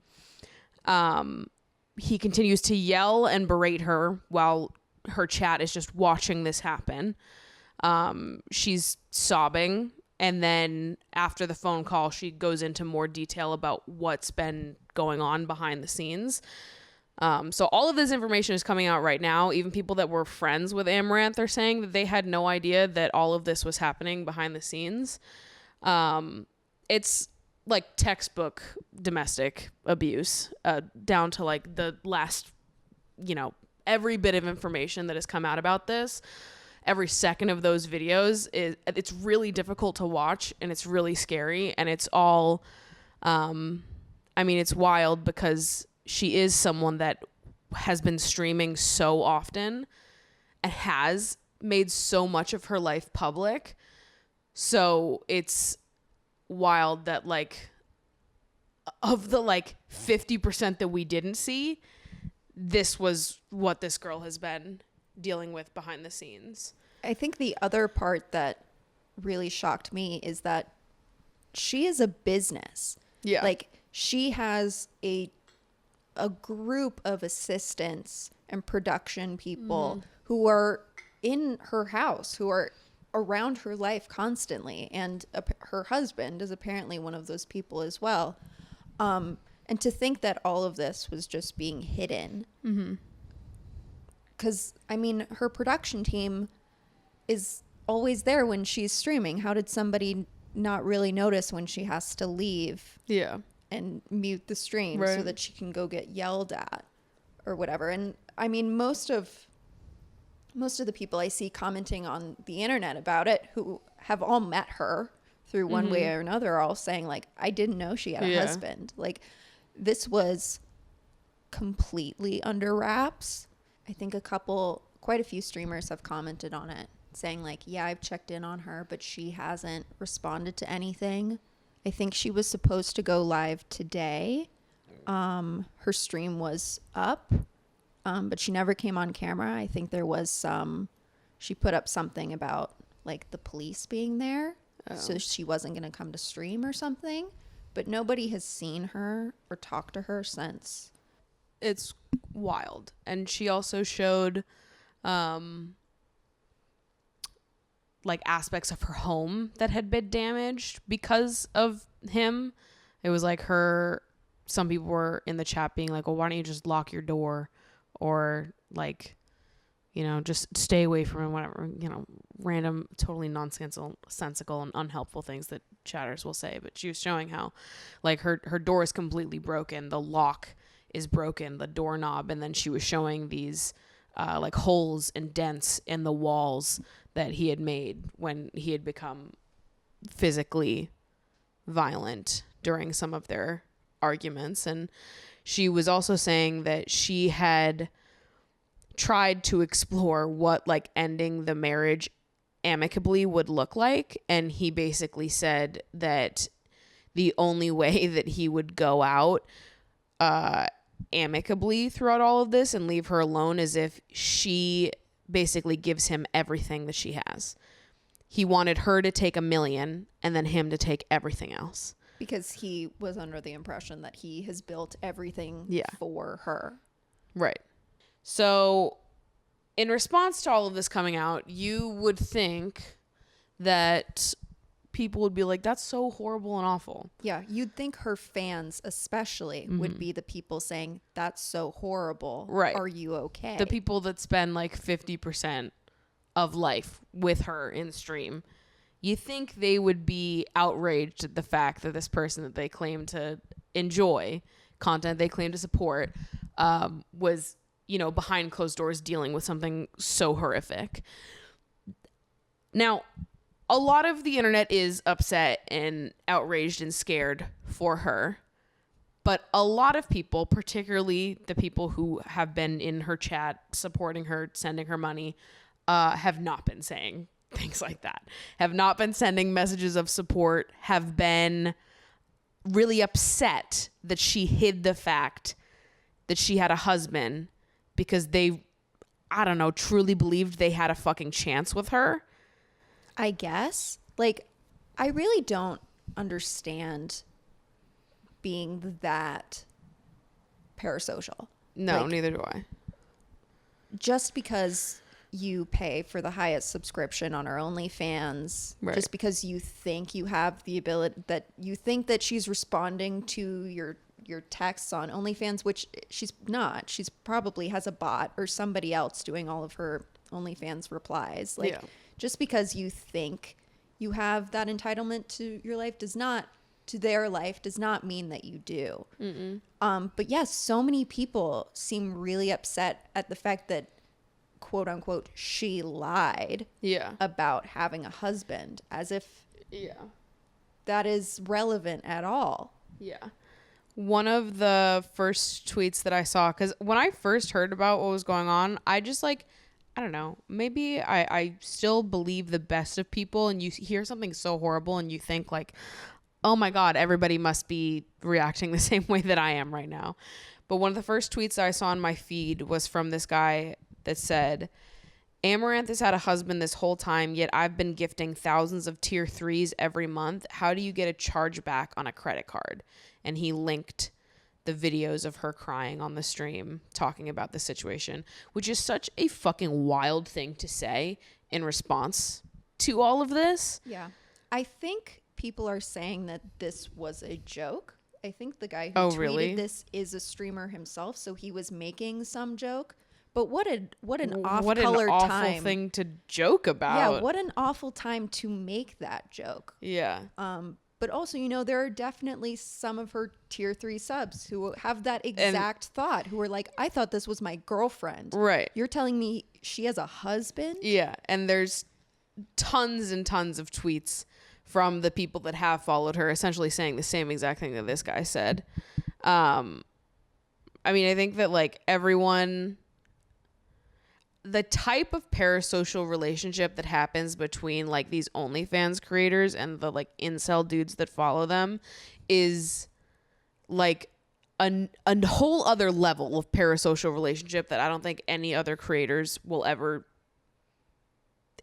S2: He continues to yell and berate her while her chat is just watching this happen. She's sobbing. And then after the phone call, she goes into more detail about what's been going on behind the scenes. So all of this information is coming out right now. Even people that were friends with Amouranth are saying that they had no idea that all of this was happening behind the scenes. It's like textbook domestic abuse, down to like the last, you know, every bit of information that has come out about this. Every second of those videos it's really difficult to watch and it's really scary and it's all, I mean, it's wild because she is someone that has been streaming so often and has made so much of her life public. So it's wild that like of the like 50% that we didn't see, this was what this girl has been dealing with behind the scenes.
S3: I think the other part that really shocked me is that she is a business.
S2: Yeah.
S3: Like she has a group of assistants and production people who are in her house, who are around her life constantly. And her husband is apparently one of those people as well. And to think that all of this was just being hidden. Because, I mean, her production team is always there when she's streaming. How did somebody not really notice when she has to leave?
S2: Yeah.
S3: And mute the stream so that she can go get yelled at or whatever. And I mean, most of the people I see commenting on the internet about it, who have all met her through one way or another, are all saying like, I didn't know she had a husband. Like, this was completely under wraps. I think quite a few streamers have commented on it, saying like, yeah, I've checked in on her, but she hasn't responded to anything. I think she was supposed to go live today. Her stream was up, but she never came on camera. I think there was she put up something about like the police being there. So she wasn't going to come to stream or something, but nobody has seen her or talked to her since.
S2: It's wild. And she also showed like aspects of her home that had been damaged because of him. It was like some people were in the chat being like, well, why don't you just lock your door, or like, you know, just stay away from him, whatever, you know, random, totally nonsensical and unhelpful things that chatters will say. But she was showing how like her door is completely broken. The lock is broken, the doorknob. And then she was showing these like holes and dents in the walls that he had made when he had become physically violent during some of their arguments. And she was also saying that she had tried to explore what like ending the marriage amicably would look like, and he basically said that the only way that he would go out amicably throughout all of this and leave her alone is if she basically gives him everything that she has. He wanted her to take $1 million and then him to take everything else,
S3: because he was under the impression that he has built everything for her.
S2: Right. So in response to all of this coming out, you would think that people would be like, that's so horrible and awful.
S3: Yeah, you'd think her fans especially would be the people saying, that's so horrible.
S2: Right.
S3: Are you okay?
S2: The people that spend like 50% of life with her in stream. You think they would be outraged at the fact that this person that they claim to enjoy, content they claim to support, was, you know, behind closed doors dealing with something so horrific. Now, a lot of the internet is upset and outraged and scared for her. But a lot of people, particularly the people who have been in her chat, supporting her, sending her money, have not been saying things like that, have not been sending messages of support, have been really upset that she hid the fact that she had a husband because they, I don't know, truly believed they had a fucking chance with her.
S3: I guess. Like, I really don't understand being that parasocial.
S2: No,
S3: like,
S2: neither do I.
S3: Just because you pay for the highest subscription on our OnlyFans, right, just because you think you have the ability, that you think that she's responding to your texts on OnlyFans, which she's not. She's probably has a bot or somebody else doing all of her OnlyFans replies. Like, just because you think you have that entitlement to your life does not mean that you do. But yes, so many people seem really upset at the fact that, quote unquote, she lied about having a husband, as if that is relevant at all. One
S2: of the first tweets that I saw, because when I first heard about what was going on, I just like, I don't know, maybe I still believe the best of people, and you hear something so horrible and you think like, oh my God, everybody must be reacting the same way that I am right now. But one of the first tweets that I saw on my feed was from this guy that said, Amouranth has had a husband this whole time, yet I've been gifting thousands of tier 3s every month. How do you get a chargeback on a credit card? And he linked the videos of her crying on the stream talking about the situation, which is such a fucking wild thing to say in response to all of this.
S3: Yeah. I think people are saying that this was a joke. I think the guy who tweeted this is a streamer himself, so he was making some joke. But what an awful
S2: thing to joke about.
S3: Yeah, what an awful time to make that joke.
S2: Yeah.
S3: but also, you know, there are definitely some of her tier 3 subs who have that exact thought, who are like, I thought this was my girlfriend.
S2: Right.
S3: You're telling me she has a husband?
S2: Yeah. And there's tons and tons of tweets from the people that have followed her essentially saying the same exact thing that this guy said. I mean, I think that like everyone, the type of parasocial relationship that happens between like these OnlyFans creators and the like incel dudes that follow them is like a whole other level of parasocial relationship that I don't think any other creators will ever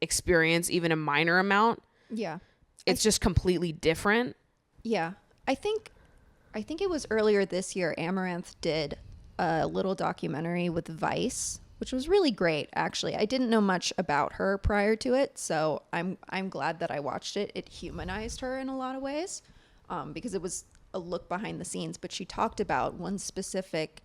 S2: experience even a minor amount.
S3: Yeah.
S2: It's just completely different.
S3: Yeah. I think it was earlier this year, Amouranth did a little documentary with Vice, which was really great, actually. I didn't know much about her prior to it, so I'm glad that I watched it. It humanized her in a lot of ways, because it was a look behind the scenes. But she talked about one specific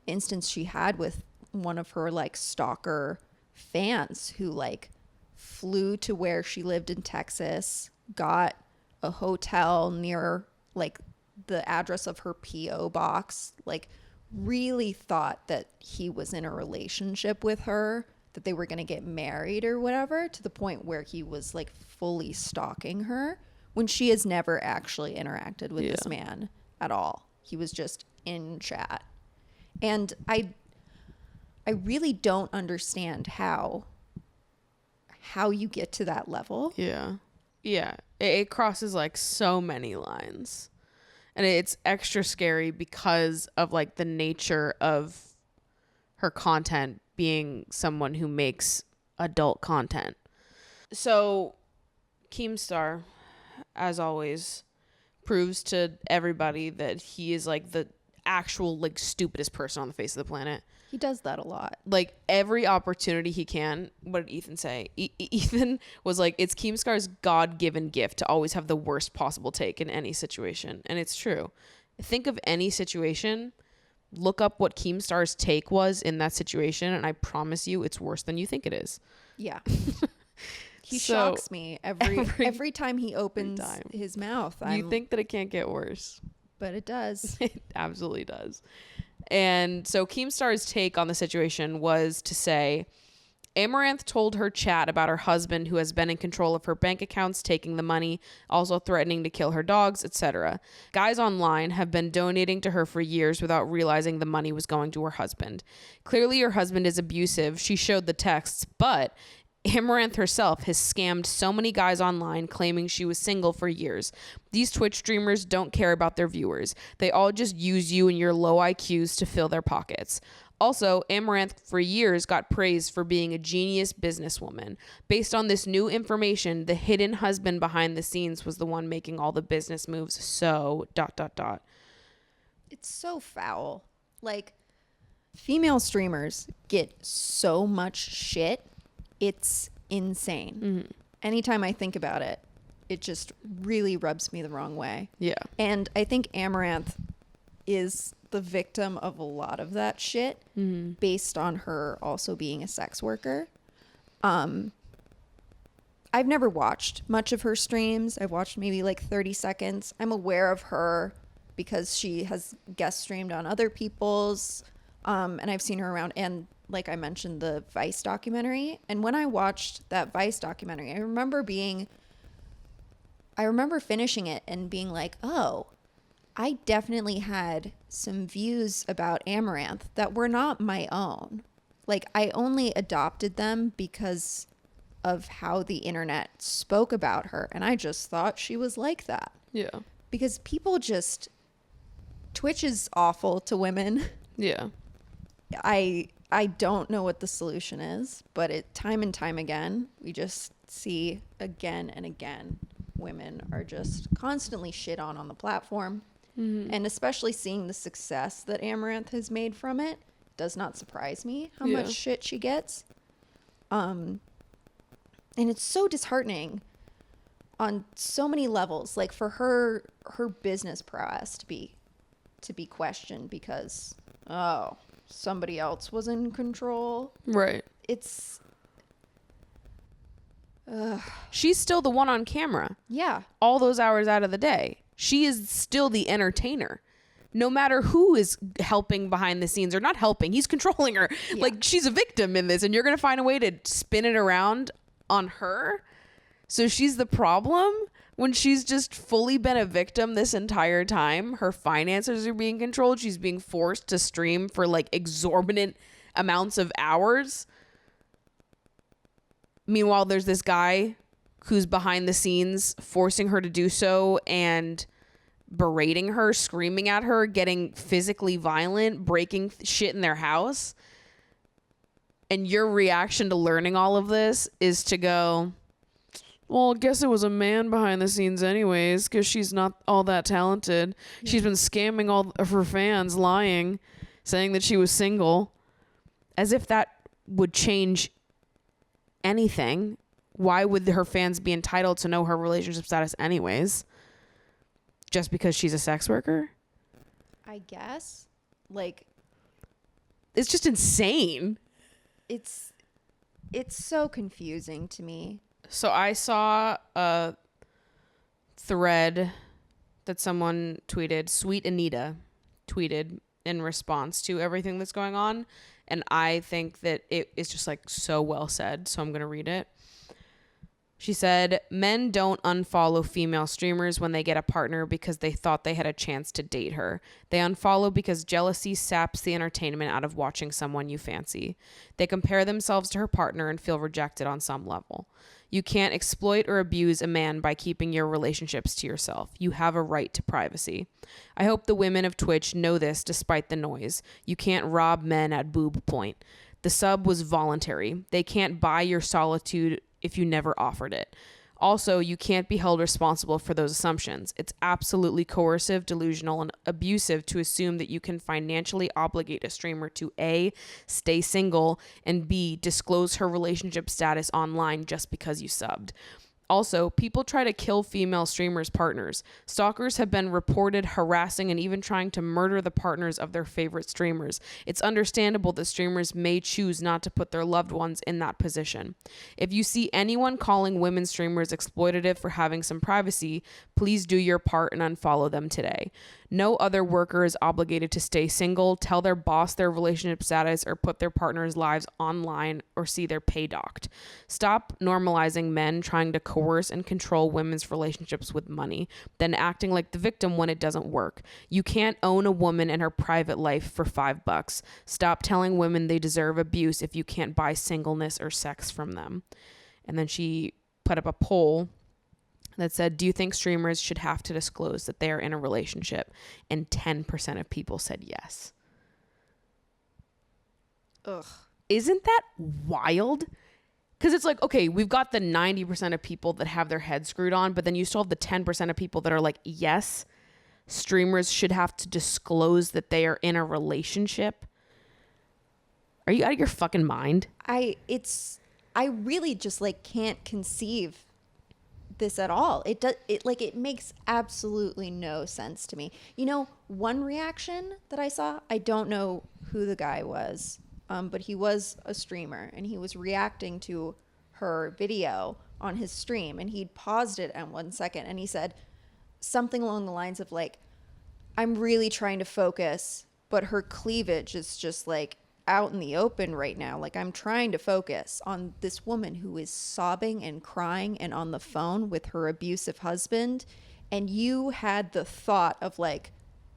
S3: instance she had with one of her like stalker fans who like flew to where she lived in Texas, got a hotel near like the address of her PO box, like really thought that he was in a relationship with her, that they were going to get married or whatever, to the point where he was like fully stalking her when she has never actually interacted with this man at all. He was just in chat. And I really don't understand how you get to that level.
S2: Yeah. It crosses like so many lines. And it's extra scary because of like the nature of her content being someone who makes adult content. So Keemstar, as always, proves to everybody that he is like the actual like stupidest person on the face of the planet.
S3: He does that a lot.
S2: Like every opportunity he can. What did Ethan say? Ethan was like, it's Keemstar's God-given gift to always have the worst possible take in any situation. And it's true. Think of any situation, look up what Keemstar's take was in that situation, and I promise you it's worse than you think it is.
S3: Yeah. He shocks me every time he opens his mouth.
S2: You think that it can't get worse.
S3: But it does.
S2: It absolutely does. And so Keemstar's take on the situation was to say, Amouranth told her chat about her husband who has been in control of her bank accounts, taking the money, also threatening to kill her dogs, etc. Guys online have been donating to her for years without realizing the money was going to her husband. Clearly her husband is abusive. She showed the texts, but Amouranth herself has scammed so many guys online claiming she was single for years. These Twitch streamers don't care about their viewers. They all just use you and your low IQs to fill their pockets. Also, Amouranth for years got praised for being a genius businesswoman. Based on this new information, the hidden husband behind the scenes was the one making all the business moves. So, ...
S3: It's so foul. Like, female streamers get so much shit. It's insane. Mm-hmm. Anytime I think about it, it just really rubs me the wrong way.
S2: Yeah.
S3: And I think Amouranth is the victim of a lot of that shit, based on her also being a sex worker. I've never watched much of her streams. I've watched maybe like 30 seconds. I'm aware of her because she has guest streamed on other people's, and I've seen her around. And like I mentioned, the Vice documentary. And when I watched that Vice documentary, I remember finishing it and being like, oh, I definitely had some views about Amouranth that were not my own. Like, I only adopted them because of how the internet spoke about her. And I just thought she was like that.
S2: Yeah.
S3: Because people just... Twitch is awful to women.
S2: Yeah.
S3: I don't know what the solution is, but time and time again, we just see again and again, women are just constantly shit on the platform. Mm-hmm. And especially seeing the success that Amouranth has made from it does not surprise me how much shit she gets. And it's so disheartening on so many levels. Like for her business prowess to be questioned because, oh, somebody else was in control.
S2: Right.
S3: It's
S2: She's still the one on camera.
S3: Yeah.
S2: All those hours out of the day. She is still the entertainer. No matter who is helping behind the scenes or not helping, he's controlling her. Yeah. Like, she's a victim in this, and you're going to find a way to spin it around on her. So she's the problem when she's just fully been a victim this entire time. Her finances are being controlled. She's being forced to stream for like exorbitant amounts of hours. Meanwhile, there's this guy who's behind the scenes forcing her to do so and berating her, screaming at her, getting physically violent, breaking shit in their house. And your reaction to learning all of this is to go, well, I guess it was a man behind the scenes anyways, because she's not all that talented. Yeah. She's been scamming all of her fans, lying, saying that she was single. As if that would change anything. Why would her fans be entitled to know her relationship status anyways? Just because she's a sex worker?
S3: I guess. Like,
S2: it's just insane.
S3: It's so confusing to me.
S2: So I saw a thread that someone tweeted, Sweet Anita tweeted in response to everything that's going on. And I think that it is just like so well said. So I'm going to read it. She said, men don't unfollow female streamers when they get a partner because they thought they had a chance to date her. They unfollow because jealousy saps the entertainment out of watching someone you fancy. They compare themselves to her partner and feel rejected on some level. You can't exploit or abuse a man by keeping your relationships to yourself. You have a right to privacy. I hope the women of Twitch know this despite the noise. You can't rob men at boob point. The sub was voluntary. They can't buy your solitude if you never offered it. Also, you can't be held responsible for those assumptions. It's absolutely coercive, delusional, and abusive to assume that you can financially obligate a streamer to A, stay single, and B, disclose her relationship status online just because you subbed. Also, people try to kill female streamers' partners. Stalkers have been reported harassing and even trying to murder the partners of their favorite streamers. It's understandable that streamers may choose not to put their loved ones in that position. If you see anyone calling women streamers exploitative for having some privacy, please do your part and unfollow them today. No other worker is obligated to stay single, tell their boss their relationship status, or put their partner's lives online or see their pay docked. Stop normalizing men trying to coerce and control women's relationships with money, then acting like the victim when it doesn't work. You can't own a woman and her private life for $5. Stop telling women they deserve abuse if you can't buy singleness or sex from them. And then she put up a poll that said, do you think streamers should have to disclose that they are in a relationship? And 10% of people said yes.
S3: Ugh.
S2: Isn't that wild? Because it's like, okay, we've got the 90% of people that have their head screwed on, but then you still have the 10% of people that are like, yes, streamers should have to disclose that they are in a relationship. Are you out of your fucking mind?
S3: I really just like can't conceive this at all. It makes absolutely no sense to me. You know, one reaction that I saw, I don't know who the guy was, but he was a streamer and he was reacting to her video on his stream, and he'd paused it at 1 second and he said something along the lines of like, I'm really trying to focus, but her cleavage is just like out in the open right now. Like, I'm trying to focus on this woman who is sobbing and crying and on the phone with her abusive husband, and you had the thought of like,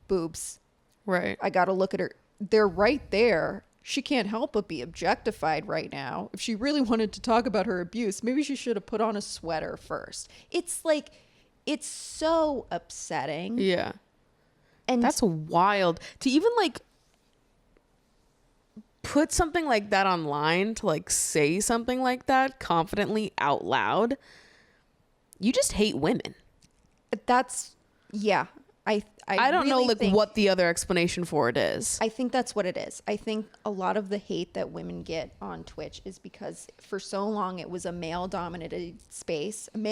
S3: boobs,
S2: right?
S3: I gotta look at her. They're right there. She can't help but be objectified right now. If she really wanted to talk about her abuse, maybe she should have put on a sweater first. It's like, it's so upsetting.
S2: Yeah.
S3: And
S2: that's wild to even like put something like that online, to like say something like that confidently out loud. You just hate women.
S3: That's, yeah. I
S2: don't
S3: really
S2: know like what the other explanation for it is.
S3: I think that's what it is. I think a lot of the hate that women get on Twitch is because for so long it was a male-dominated space and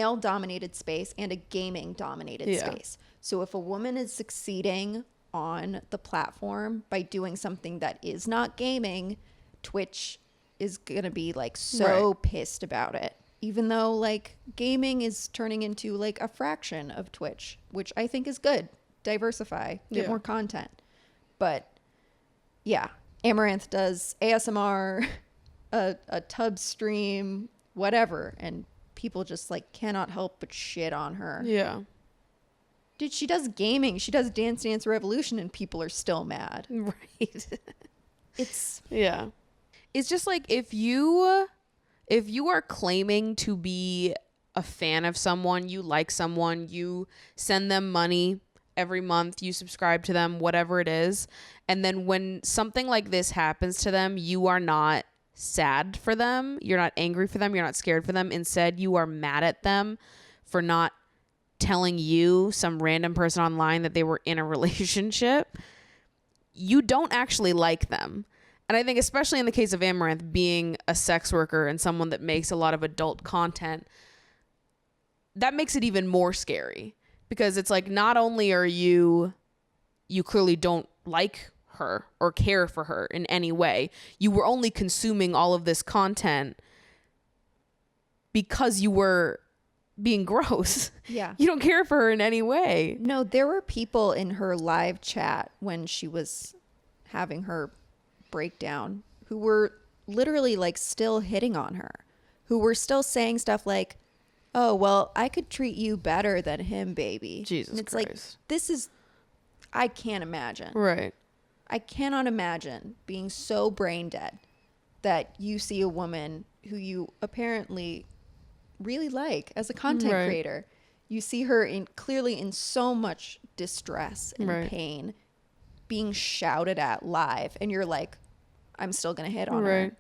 S3: a gaming-dominated space. So if a woman is succeeding on the platform by doing something that is not gaming, Twitch is going to be like so pissed about it. even though like gaming is turning into like a fraction of Twitch, which I think is good. Diversify, get more content. But yeah, Amouranth does ASMR, a tub stream, whatever, and people just like cannot help but shit on her.
S2: Yeah.
S3: Dude, she does gaming, she does Dance Dance Revolution, and people are still mad.
S2: Right.
S3: It's
S2: just like if you are claiming to be a fan of someone, you like someone, you send them money every month, you subscribe to them, whatever it is, and then when something like this happens to them, you are not sad for them, you're not angry for them, you're not scared for them. Instead, you are mad at them for not telling you, some random person online, that they were in a relationship. You don't actually like them. And I think especially in the case of Amouranth being a sex worker and someone that makes a lot of adult content, that makes it even more scary, because it's like, not only are you clearly don't like her or care for her in any way, you were only consuming all of this content because you were being gross.
S3: Yeah.
S2: You don't care for her in any way.
S3: No, there were people in her live chat when she was having her breakdown who were literally like still hitting on her, who were still saying stuff like, oh, well, I could treat you better than him, baby.
S2: Jesus
S3: and it's
S2: Christ.
S3: Like, this is, I can't imagine.
S2: Right.
S3: I cannot imagine being so brain dead that you see a woman who you apparently really like as a content creator. You see her clearly in so much distress and pain, being shouted at live, and you're like, I'm still going to hit on her.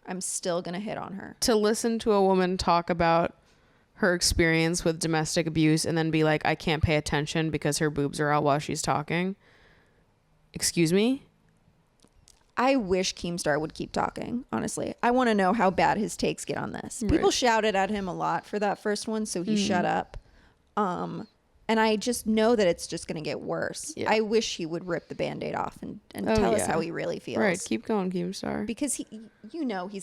S3: I'm still going to hit on her.
S2: To listen to a woman talk about her experience with domestic abuse and then be like, I can't pay attention because her boobs are out while she's talking. Excuse me?
S3: I wish Keemstar would keep talking, honestly. I want to know how bad his takes get on this. People shouted at him a lot for that first one, so he shut up. And I just know that it's just going to get worse. Yeah. I wish he would rip the Band-Aid off and tell us how he really feels.
S2: Right, keep going, Keemstar.
S3: Because he's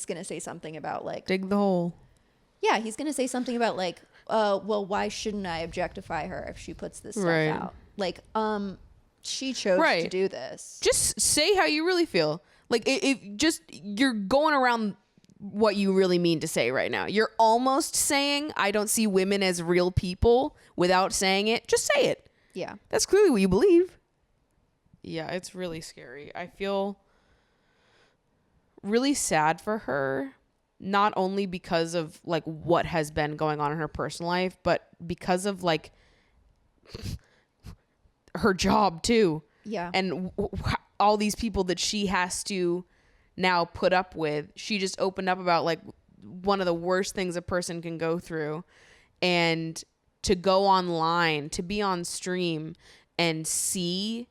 S3: going to say something about like...
S2: dig the hole.
S3: Yeah, he's going to say something about like, well, why shouldn't I objectify her if she puts this stuff out? Like, she chose to do this.
S2: Just say how you really feel. Like, if you're going around what you really mean to say right now. You're almost saying, I don't see women as real people, without saying it. Just say it.
S3: Yeah.
S2: That's clearly what you believe. Yeah, it's really scary. I feel really sad for her, not only because of like what has been going on in her personal life, but because of like her job too.
S3: Yeah.
S2: And all these people that she has to now put up with. She just opened up about like one of the worst things a person can go through, and to go online, to be on stream and see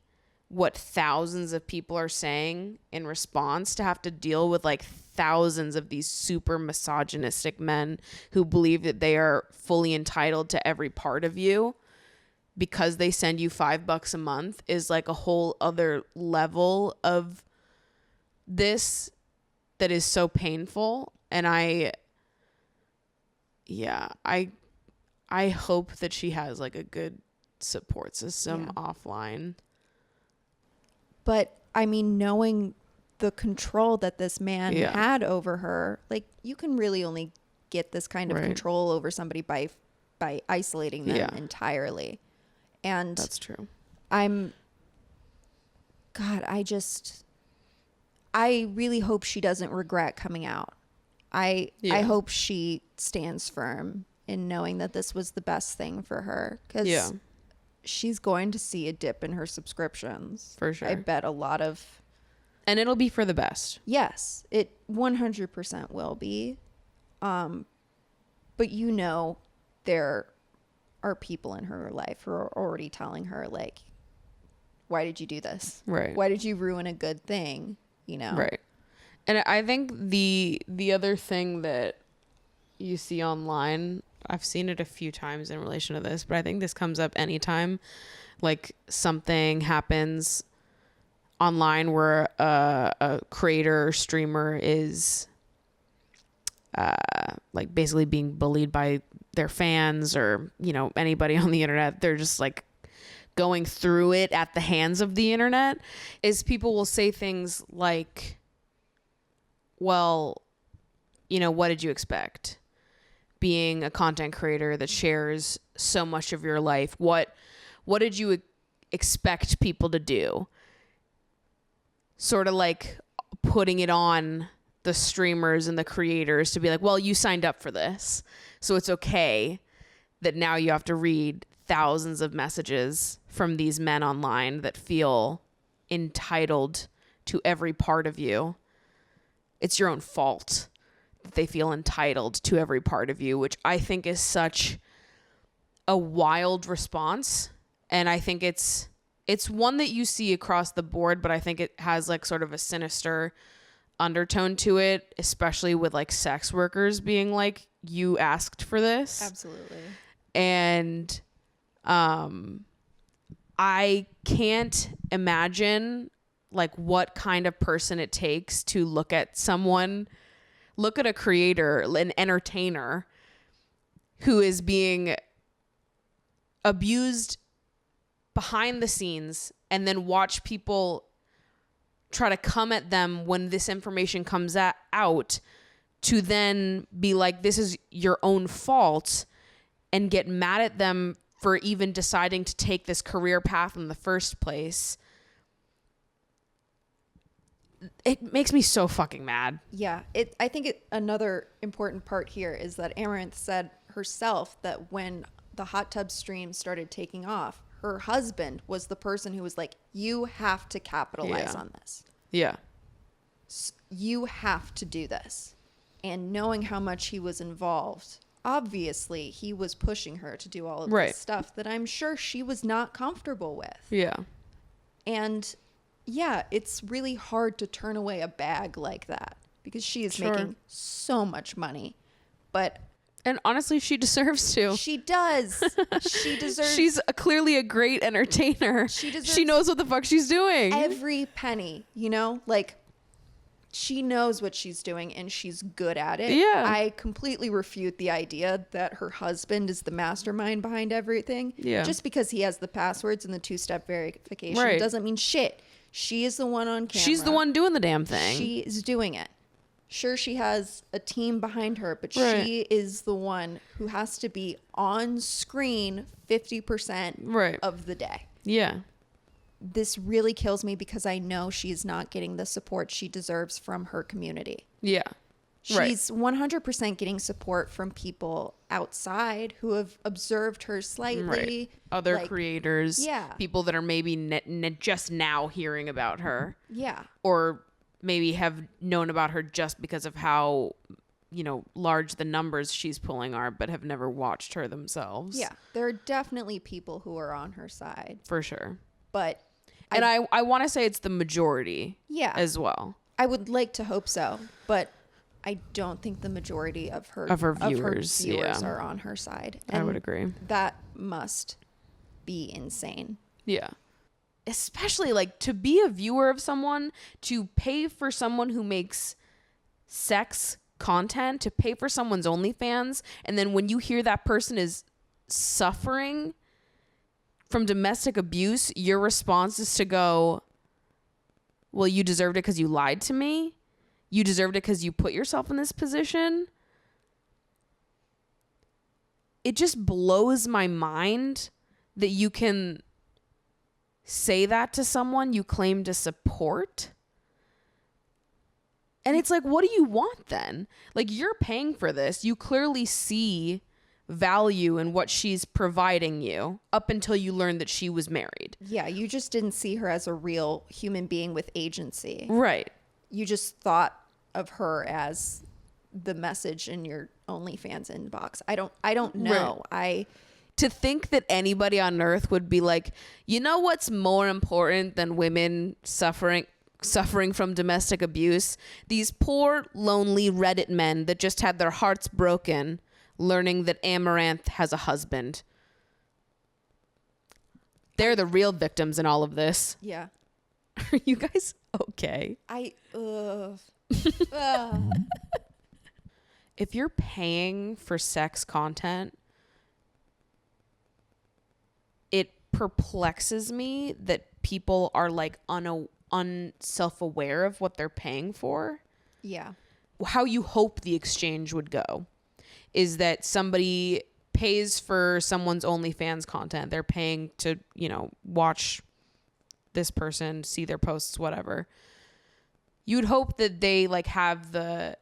S2: what thousands of people are saying in response, to have to deal with like thousands of these super misogynistic men who believe that they are fully entitled to every part of you because they send you $5 a month, is like a whole other level of this that is so painful. And I hope that she has like a good support system offline.
S3: But I mean, knowing the control that this man had over her, like, you can really only get this kind of control over somebody by isolating them entirely. And
S2: that's true.
S3: I really hope she doesn't regret coming out. I hope she stands firm in knowing that this was the best thing for her, because she's going to see a dip in her subscriptions. For sure. I bet a lot of...
S2: And it'll be for the best.
S3: Yes, it 100% will be. But you know, there are people in her life who are already telling her, like, why did you do this?
S2: Right.
S3: Why did you ruin a good thing? You know?
S2: Right. And I think the other thing that you see online, I've seen it a few times in relation to this, but I think this comes up anytime like something happens online where a creator or streamer is like basically being bullied by their fans or, you know, anybody on the internet. They're just like going through it at the hands of the internet, is people will say things like, well, you know, what did you expect? Being a content creator that shares so much of your life, what did you expect people to do? Sort of like putting it on the streamers and the creators to be like, well, you signed up for this, so it's okay that now you have to read thousands of messages from these men online that feel entitled to every part of you. It's your own fault that they feel entitled to every part of you, which I think is such a wild response. And I think it's one that you see across the board, but I think it has like sort of a sinister undertone to it, especially with like sex workers being like, you asked for this.
S3: Absolutely. And
S2: I can't imagine like what kind of person it takes to look at a creator, an entertainer who is being abused behind the scenes and then watch people try to come at them when this information comes out, to then be like, this is your own fault, and get mad at them for even deciding to take this career path in the first place. It makes me so fucking mad.
S3: Yeah. I think another important part here is that Amouranth said herself that when the hot tub stream started taking off, her husband was the person who was like, you have to capitalize on this.
S2: Yeah.
S3: You have to do this. And knowing how much he was involved, obviously he was pushing her to do all of this stuff that I'm sure she was not comfortable with.
S2: Yeah.
S3: And yeah, it's really hard to turn away a bag like that because she is making so much money.
S2: And honestly, she deserves to.
S3: She does. She deserves.
S2: She's clearly a great entertainer. She knows what the fuck she's doing.
S3: Every penny, you know, like she knows what she's doing and she's good at it.
S2: Yeah.
S3: I completely refute the idea that her husband is the mastermind behind everything.
S2: Yeah.
S3: Just because he has the passwords and the 2-step verification doesn't mean shit. She is the one on camera.
S2: She's the one doing the damn thing.
S3: She is doing it. Sure, she has a team behind her, but she is the one who has to be on screen 50% of the day.
S2: Yeah.
S3: This really kills me because I know she's not getting the support she deserves from her community.
S2: Yeah.
S3: She's 100% getting support from people outside who have observed her slightly.
S2: Other creators.
S3: Yeah.
S2: People that are maybe just now hearing about her.
S3: Yeah.
S2: Or maybe have known about her just because of how, you know, large the numbers she's pulling are, but have never watched her themselves.
S3: Yeah. There are definitely people who are on her side.
S2: For sure.
S3: But
S2: I want to say it's the majority as well.
S3: I would like to hope so, but I don't think the majority of her viewers are on her side. And
S2: I would agree.
S3: That must be insane.
S2: Yeah. Especially like to be a viewer of someone, to pay for someone who makes sex content, to pay for someone's OnlyFans, and then when you hear that person is suffering from domestic abuse, your response is to go, well, you deserved it because you lied to me. You deserved it because you put yourself in this position. It just blows my mind that you can say that to someone you claim to support. And it's like, what do you want then? Like, you're paying for this. You clearly see value in what she's providing you up until you learn that she was married.
S3: Yeah, you just didn't see her as a real human being with agency.
S2: Right.
S3: You just thought of her as the message in your OnlyFans inbox. I don't know.
S2: To think that anybody on earth would be like, you know what's more important than women suffering from domestic abuse? These poor, lonely Reddit men that just had their hearts broken learning that Amouranth has a husband. They're the real victims in all of this.
S3: Yeah.
S2: Are you it if you're paying for sex content, it perplexes me that people are like self-aware of what they're paying for.
S3: Yeah.
S2: How you hope the exchange would go is that somebody pays for someone's OnlyFans content. They're paying to, watch this person, see their posts, whatever. You'd hope that they like have the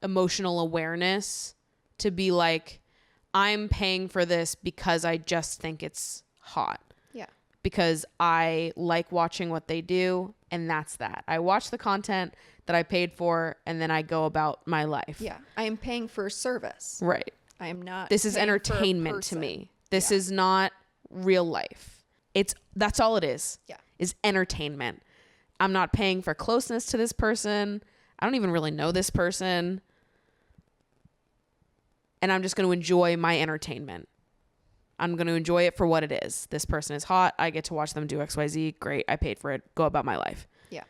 S2: emotional awareness to be like, I'm paying for this because I just think it's hot.
S3: Yeah.
S2: Because I like watching what they do, and that's that. I watch the content that I paid for, and then I go about my life.
S3: Yeah. I am paying for a service.
S2: Right.
S3: I am not.
S2: This is entertainment to me. This is not real life. That's all it is.
S3: Yeah.
S2: Is entertainment. I'm not paying for closeness to this person. I don't even really know this person. And I'm just going to enjoy my entertainment. I'm going to enjoy it for what it is. This person is hot. I get to watch them do XYZ. Great. I paid for it. Go about my life.
S3: Yeah.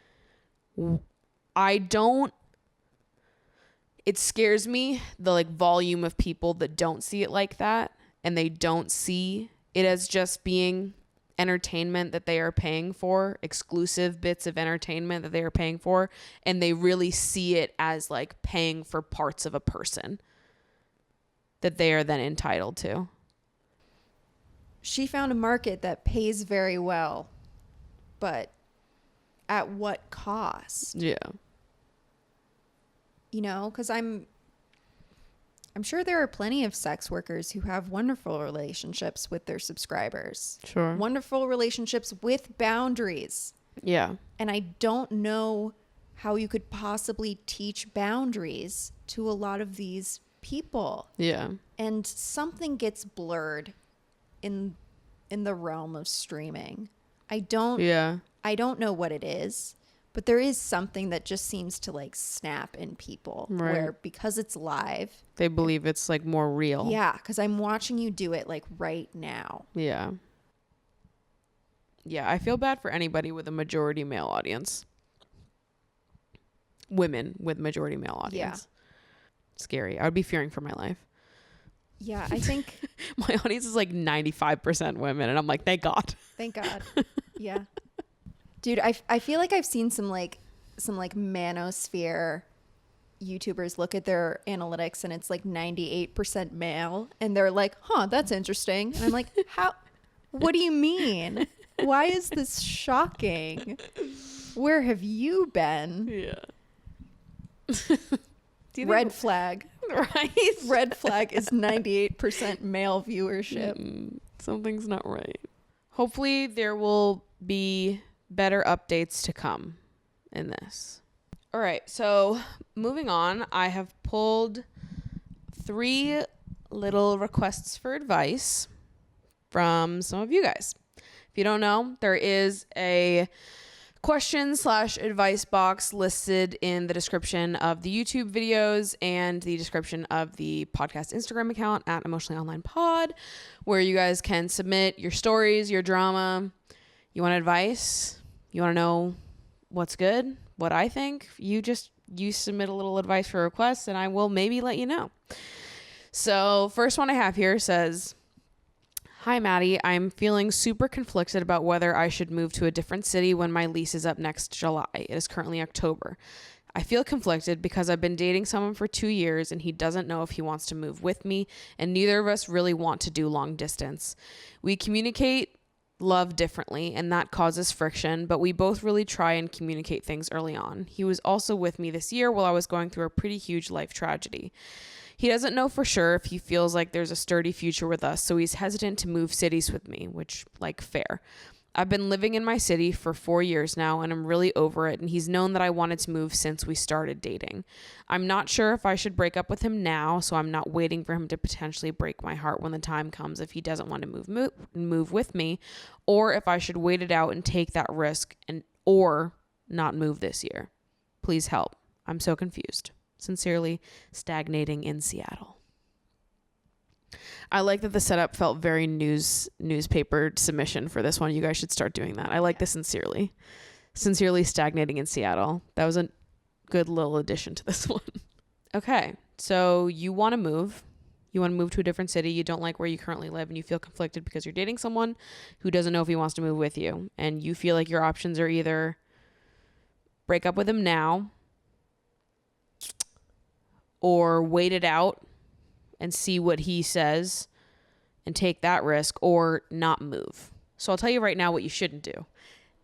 S2: It scares me, the like volume of people that don't see it like that, and they don't see it as just being entertainment that they are paying for, exclusive bits of entertainment that they are paying for, and they really see it as like paying for parts of a person that they are then entitled to.
S3: She found a market that pays very well, but at what cost?
S2: Yeah.
S3: Because I'm sure there are plenty of sex workers who have wonderful relationships with their subscribers.
S2: Sure.
S3: Wonderful relationships with boundaries.
S2: Yeah.
S3: And I don't know how you could possibly teach boundaries to a lot of these people.
S2: Yeah.
S3: And something gets blurred in the realm of streaming. I don't know what it is, but there is something that just seems to like snap in people, right, where because it's live,
S2: they believe it's like more real.
S3: Yeah, because I'm watching you do it like right now.
S2: Yeah. Yeah, I feel bad for anybody with a majority male audience. Women with majority male audience. Yeah. Scary. I would be fearing for my life.
S3: Yeah, I think
S2: my audience is like 95% women, and I'm like, thank God.
S3: Thank God. Yeah. Dude, I feel like I've seen some manosphere YouTubers look at their analytics and it's like 98% male, and they're like, huh, that's interesting. And I'm like, what do you mean? Why is this shocking? Where have you been?
S2: Yeah.
S3: Red flag.
S2: Right?
S3: Red flag is 98% male viewership.
S2: Something's not right. Hopefully there will be better updates to come in this. All right, so moving on, I have pulled 3 little requests for advice from some of you guys. If you don't know, there is a question/advice box listed in the description of the YouTube videos and the description of the podcast Instagram account at Emotionally Online Pod, where you guys can submit your stories, your drama. You want advice? You want to know what's good? What I think? You submit a little advice for requests, and I will maybe let you know. So first one I have here says, hi, Maddie. I'm feeling super conflicted about whether I should move to a different city when my lease is up next July. It is currently October. I feel conflicted because I've been dating someone for 2 years and he doesn't know if he wants to move with me, and neither of us really want to do long distance. We communicate love differently, and that causes friction, but we both really try and communicate things early on. He was also with me this year while I was going through a pretty huge life tragedy. He doesn't know for sure if he feels like there's a sturdy future with us, so he's hesitant to move cities with me, which, like, fair. I've been living in my city for 4 years now, and I'm really over it, and he's known that I wanted to move since we started dating. I'm not sure if I should break up with him now, so I'm not waiting for him to potentially break my heart when the time comes if he doesn't want to move with me, or if I should wait it out and take that risk or not move this year. Please help. I'm so confused. Sincerely, stagnating in Seattle. I like that the setup felt very newspaper submission for this one. You guys should start doing that. I like the sincerely stagnating in Seattle. That was a good little addition to this one. Okay, So you want to move. You want to move to a different city. You don't like where you currently live and you feel conflicted because you're dating someone who doesn't know if he wants to move with you. And you feel like your options are either break up with him now or wait it out and see what he says and take that risk, or not move. So I'll tell you right now what you shouldn't do.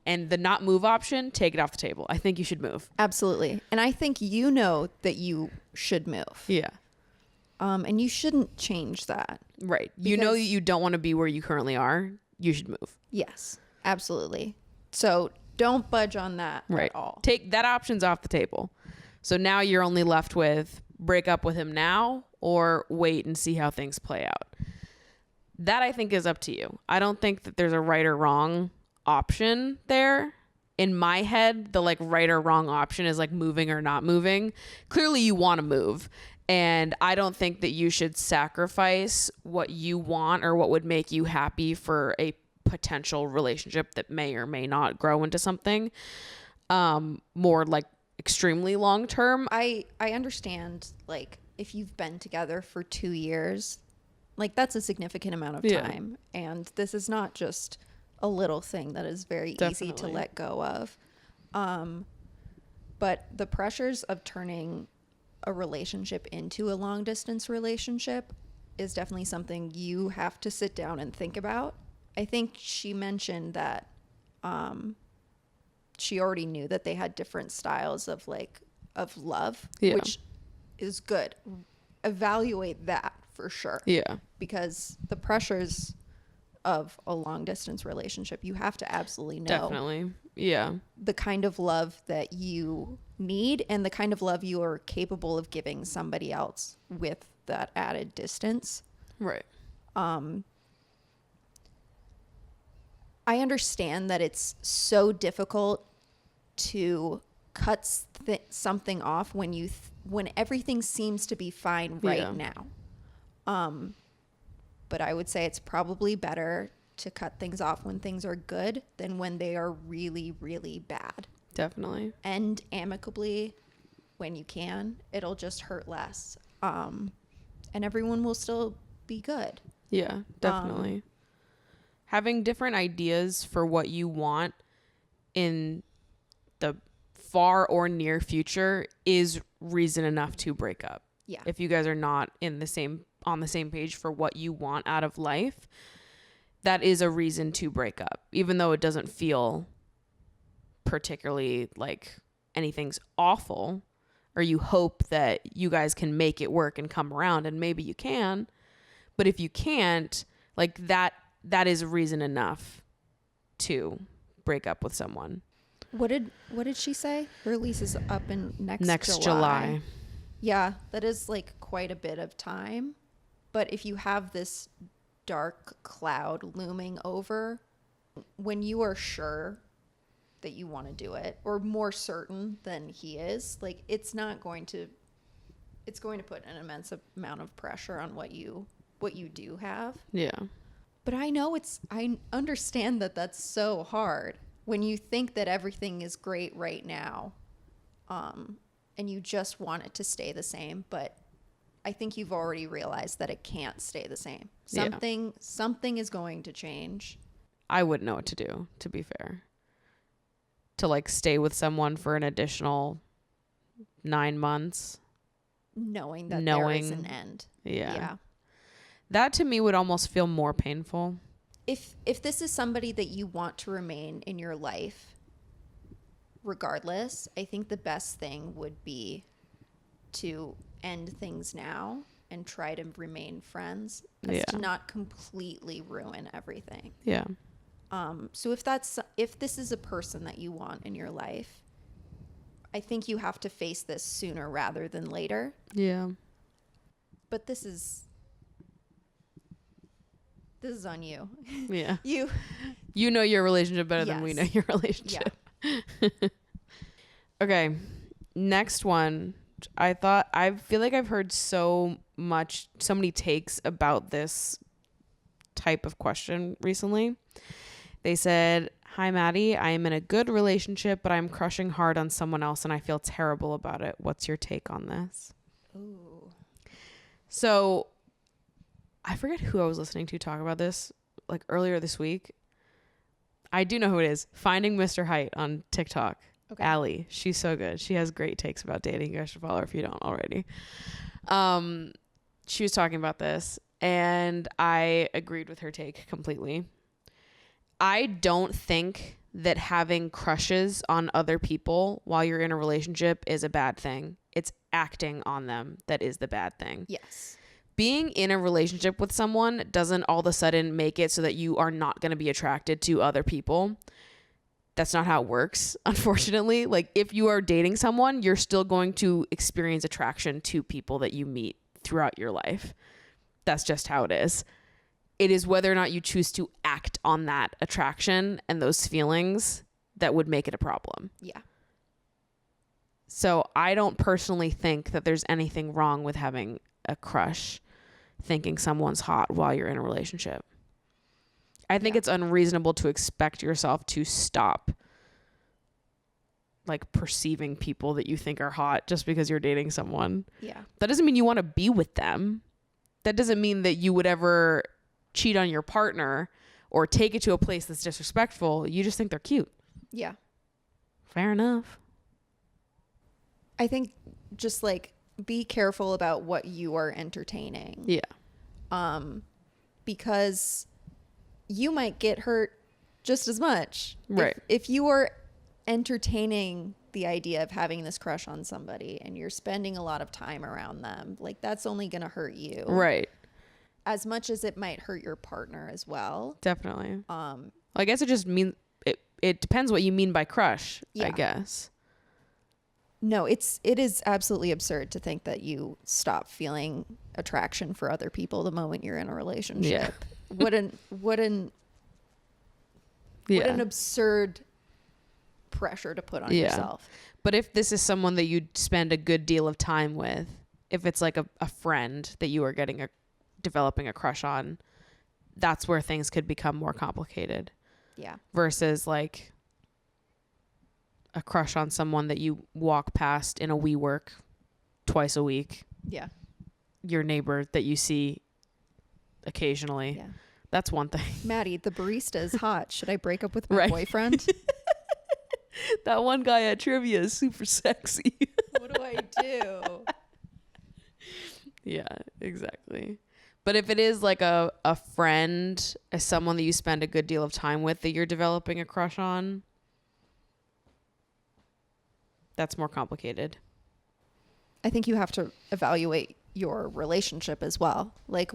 S2: And the not move option, take it off the table. I think you should move.
S3: Absolutely. And I think you know that you should move.
S2: Yeah.
S3: And you shouldn't change that.
S2: Right. You know you don't want to be where you currently are. You should move.
S3: Yes, absolutely. So don't budge on that at all.
S2: Take that option's off the table. So now you're only left with break up with him now or wait and see how things play out. That I think is up to you. I don't think that there's a right or wrong option there. In my head, the like right or wrong option is like moving or not moving. Clearly you want to move. And I don't think that you should sacrifice what you want or what would make you happy for a potential relationship that may or may not grow into something more like extremely long term.
S3: I understand, like, if you've been together for 2 years, like that's a significant amount of time. And this is not just a little thing that is very easy to let go of. But the pressures of turning a relationship into a long distance relationship is definitely something you have to sit down and think about. I think she mentioned that she already knew that they had different styles of love, which is good. Evaluate that for sure.
S2: Yeah.
S3: Because the pressures of a long distance relationship, you have to absolutely know.
S2: Definitely. Yeah.
S3: The kind of love that you need and the kind of love you are capable of giving somebody else with that added distance.
S2: Right.
S3: I understand that it's so difficult to cut something off when when everything seems to be fine now. But I would say it's probably better to cut things off when things are good than when they are really, really bad.
S2: Definitely.
S3: End amicably when you can. It'll just hurt less. And everyone will still be good.
S2: Yeah, definitely. Having different ideas for what you want in the far or near future is reason enough to break up.
S3: Yeah.
S2: If you guys are not on the same page for what you want out of life, that is a reason to break up, even though it doesn't feel particularly like anything's awful, or you hope that you guys can make it work and come around, and maybe you can. But if you can't, like that is reason enough to break up with someone.
S3: What did she say? Her lease is up in next
S2: July.
S3: Yeah, that is like quite a bit of time. But if you have this dark cloud looming over, when you are sure that you want to do it, or more certain than he is, like it's going to put an immense amount of pressure on what you do have.
S2: Yeah.
S3: But I understand that that's so hard when you think that everything is great right now, and you just want it to stay the same. But I think you've already realized that it can't stay the same. Something is going to change.
S2: I wouldn't know what to do, to be fair. To like stay with someone for an additional 9 months.
S3: Knowing there is an end.
S2: Yeah. That to me would almost feel more painful.
S3: If this is somebody that you want to remain in your life, regardless, I think the best thing would be to end things now and try to remain friends, as to not completely ruin everything.
S2: Yeah.
S3: So if this is a person that you want in your life, I think you have to face this sooner rather than later.
S2: Yeah.
S3: But this is on you.
S2: Yeah.
S3: You
S2: know your relationship better than we know your relationship. Yeah. Okay. Next one. I feel like I've heard so many takes about this type of question recently. They said, "Hi, Maddie. I am in a good relationship, but I'm crushing hard on someone else and I feel terrible about it. What's your take on this?"
S3: Ooh.
S2: So I forget who I was listening to talk about this like earlier this week. I do know who it is. Finding Mr. Height on TikTok. Okay. Allie. She's so good. She has great takes about dating. You guys should follow her if you don't already. She was talking about this and I agreed with her take completely. I don't think that having crushes on other people while you're in a relationship is a bad thing. It's acting on them that is the bad thing.
S3: Yes.
S2: Being in a relationship with someone doesn't all of a sudden make it so that you are not going to be attracted to other people. That's not how it works, unfortunately. Like, if you are dating someone, you're still going to experience attraction to people that you meet throughout your life. That's just how it is. It is whether or not you choose to act on that attraction and those feelings that would make it a problem.
S3: Yeah.
S2: So I don't personally think that there's anything wrong with having a crush, thinking someone's hot while you're in a relationship. I think it's unreasonable to expect yourself to stop like perceiving people that you think are hot just because you're dating someone.
S3: Yeah.
S2: That doesn't mean you want to be with them. That doesn't mean that you would ever cheat on your partner or take it to a place that's disrespectful. You just think they're cute.
S3: Yeah.
S2: Fair enough.
S3: I think just like be careful about what you are entertaining.
S2: Yeah.
S3: Because you might get hurt just as much.
S2: Right.
S3: If you are entertaining the idea of having this crush on somebody and you're spending a lot of time around them, like that's only going to hurt you.
S2: Right.
S3: As much as it might hurt your partner as well.
S2: Definitely. Well, I guess it just means it depends what you mean by crush, I guess.
S3: No, it is absolutely absurd to think that you stop feeling attraction for other people the moment you're in a relationship. Yeah. What an absurd pressure to put on yourself.
S2: But if this is someone that you'd spend a good deal of time with, if it's like a friend that you are developing a crush on, that's where things could become more complicated.
S3: Yeah.
S2: Versus like a crush on someone that you walk past in a WeWork twice a week.
S3: Yeah.
S2: Your neighbor that you see occasionally.
S3: Yeah.
S2: That's one thing.
S3: Maddie, the barista is hot. Should I break up with my boyfriend?
S2: That one guy at trivia is super sexy.
S3: What do I do?
S2: Yeah, exactly. But if it is like a friend, as someone that you spend a good deal of time with that you're developing a crush on, that's more complicated.
S3: I think you have to evaluate your relationship as well. Like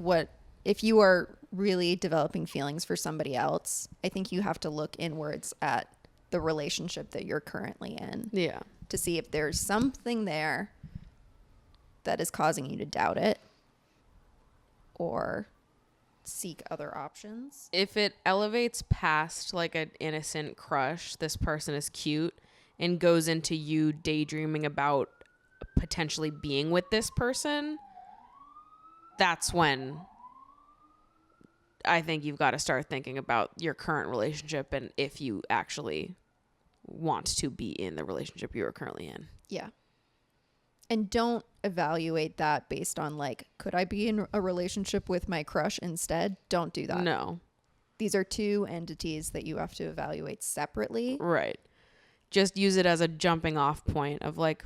S3: if you are really developing feelings for somebody else, I think you have to look inwards at the relationship that you're currently in.
S2: Yeah.
S3: To see if there's something there that is causing you to doubt it or seek other options.
S2: If it elevates past like an innocent crush, this person is cute, and goes into you daydreaming about potentially being with this person, that's when I think you've got to start thinking about your current relationship and if you actually want to be in the relationship you are currently in.
S3: Yeah. And don't evaluate that based on like, could I be in a relationship with my crush instead? Don't do that.
S2: No.
S3: These are two entities that you have to evaluate separately.
S2: Right. Just use it as a jumping off point of like,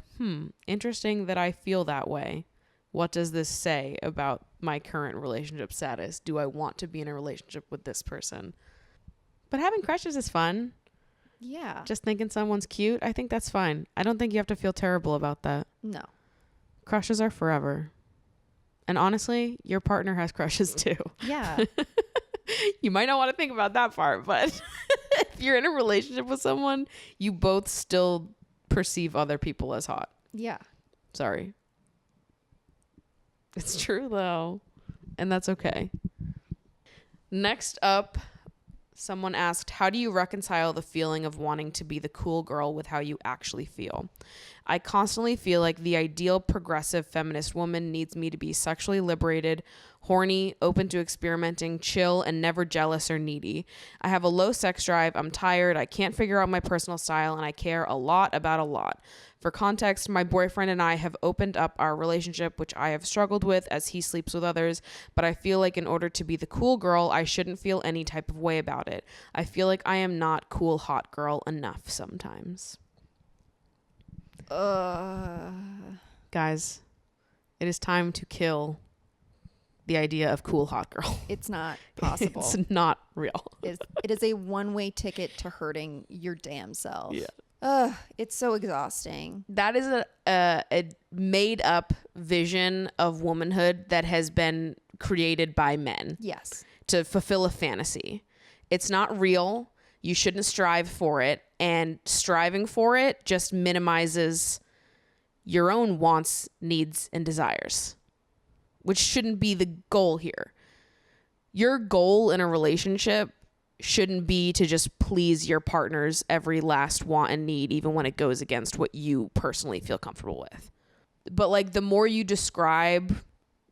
S2: interesting that I feel that way. What does this say about my current relationship status? Do I want to be in a relationship with this person? But having crushes is fun.
S3: Yeah.
S2: Just thinking someone's cute, I think that's fine. I don't think you have to feel terrible about that.
S3: No.
S2: Crushes are forever. And honestly, your partner has crushes too.
S3: Yeah.
S2: You might not want to think about that part, but if you're in a relationship with someone, you both still perceive other people as hot.
S3: Yeah.
S2: Sorry. It's true though. And that's okay. Next up, someone asked, how do you reconcile the feeling of wanting to be the cool girl with how you actually feel? I constantly feel like the ideal progressive feminist woman needs me to be sexually liberated, horny, open to experimenting, chill, and never jealous or needy. I have a low sex drive. I'm tired. I can't figure out my personal style, and I care a lot about a lot. For context, my boyfriend and I have opened up our relationship, which I have struggled with as he sleeps with others, but I feel like in order to be the cool girl, I shouldn't feel any type of way about it. I feel like I am not cool hot girl enough sometimes. Guys, it is time to kill the idea of cool hot girl.
S3: It's not possible.
S2: It's not real.
S3: It is a one-way ticket to hurting your damn self.
S2: Yeah.
S3: It's so exhausting.
S2: That is a made up vision of womanhood that has been created by men.
S3: Yes.
S2: To fulfill a fantasy. It's not real. You shouldn't strive for it. And striving for it just minimizes your own wants, needs, and desires, which shouldn't be the goal here. Your goal in a relationship shouldn't be to just please your partner's every last want and need, even when it goes against what you personally feel comfortable with. But like, the more you describe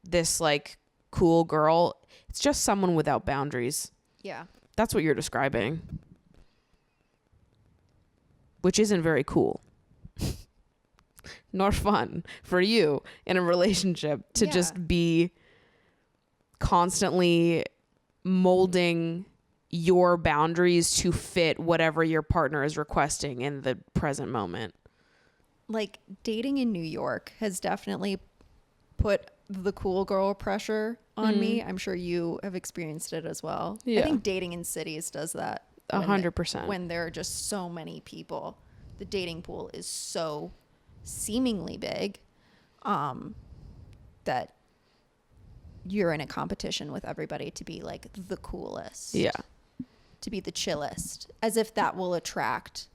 S2: this like cool girl, it's just someone without boundaries.
S3: Yeah.
S2: That's what you're describing. Which isn't very cool. Nor fun for you in a relationship to just be constantly molding your boundaries to fit whatever your partner is requesting in the present moment.
S3: Like, dating in New York has definitely put the cool girl pressure on me. I'm sure you have experienced it as well. Yeah. I think dating in cities does that.
S2: 100%.
S3: When there are just so many people, the dating pool is so seemingly big that you're in a competition with everybody to be like the coolest.
S2: Yeah.
S3: To be the chillest, as if that will attract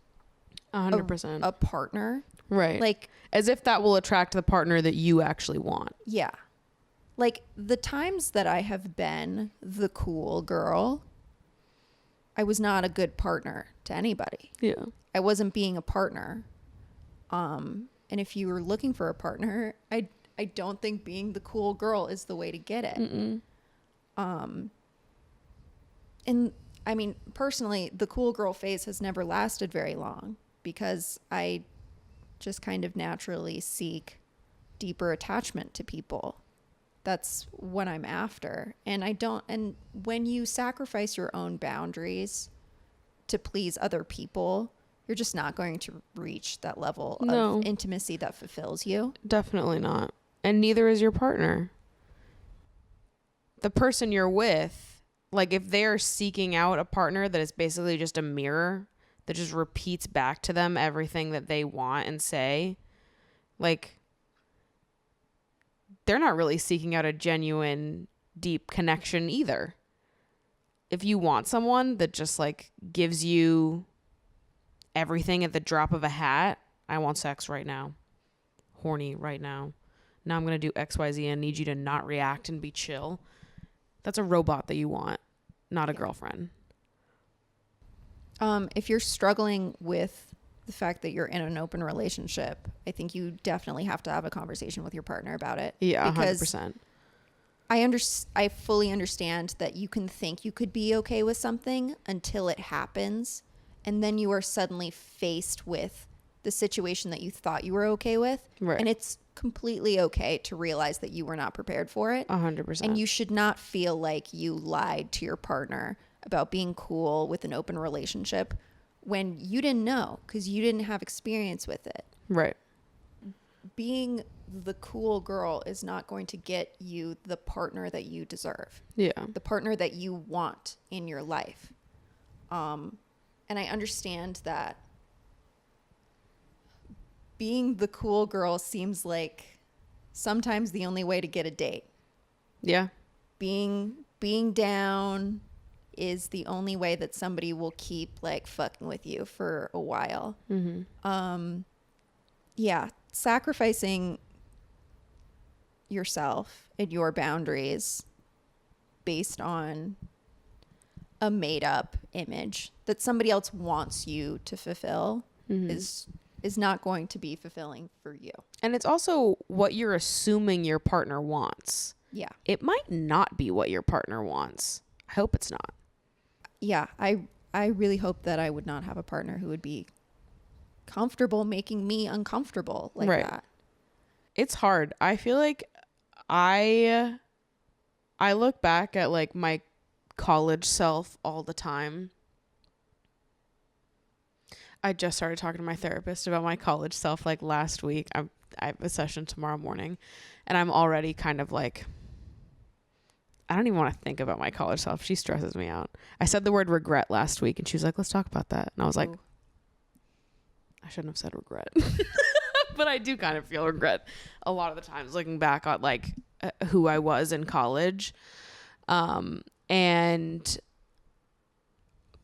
S2: 100%
S3: a partner.
S2: Right.
S3: Like,
S2: as if that will attract the partner that you actually want.
S3: Yeah. Like, the times that I have been the cool girl, I was not a good partner to anybody.
S2: Yeah.
S3: I wasn't being a partner. And if you were looking for a partner, I don't think being the cool girl is the way to get it. And I mean, personally, the cool girl phase has never lasted very long because I just kind of naturally seek deeper attachment to people. That's what I'm after. And when you sacrifice your own boundaries to please other people, you're just not going to reach that level of intimacy that fulfills you. Definitely not.
S2: And neither is your partner. The person you're with, like, if they're seeking out a partner that is basically just a mirror that just repeats back to them everything that they want and say, like, they're not really seeking out a genuine, deep connection either. If you want someone that just, like, gives you everything at the drop of a hat, I want sex right now. Horny right now. Now I'm going to do XYZ and need you to not react and be chill. That's a robot that you want, not a girlfriend.
S3: If you're struggling with the fact that you're in an open relationship, I think you definitely have to have a conversation with your partner about it.
S2: Yeah, because 100%.
S3: I fully understand that you can think you could be okay with something until it happens, and then you are suddenly faced with the situation that you thought you were okay with. Right. And it's completely okay to realize that you were not prepared for it.
S2: 100%.
S3: And you should not feel like you lied to your partner about being cool with an open relationship when you didn't know because you didn't have experience with it.
S2: Right.
S3: Being the cool girl is not going to get you the partner that you deserve.
S2: Yeah.
S3: The partner that you want in your life. And I understand that being the cool girl seems like sometimes the only way to get a date.
S2: Yeah.
S3: Being down is the only way that somebody will keep like fucking with you for a while. Mm-hmm. Yeah. Sacrificing yourself and your boundaries based on a made up image that somebody else wants you to fulfill is is not going to be fulfilling for you.
S2: And it's also what you're assuming your partner wants.
S3: Yeah.
S2: It might not be what your partner wants. I hope it's not.
S3: Yeah. I really hope that I would not have a partner who would be comfortable making me uncomfortable like that.
S2: It's hard. I feel like I look back at like my college self all the time. I just started talking to my therapist about my college self like last week. I have a session tomorrow morning, and I'm already kind of like, I don't even want to think about my college self. She stresses me out. I said the word regret last week, and she was like, let's talk about that. And I was like, I shouldn't have said regret. But I do kind of feel regret a lot of the times looking back at like who I was in college. And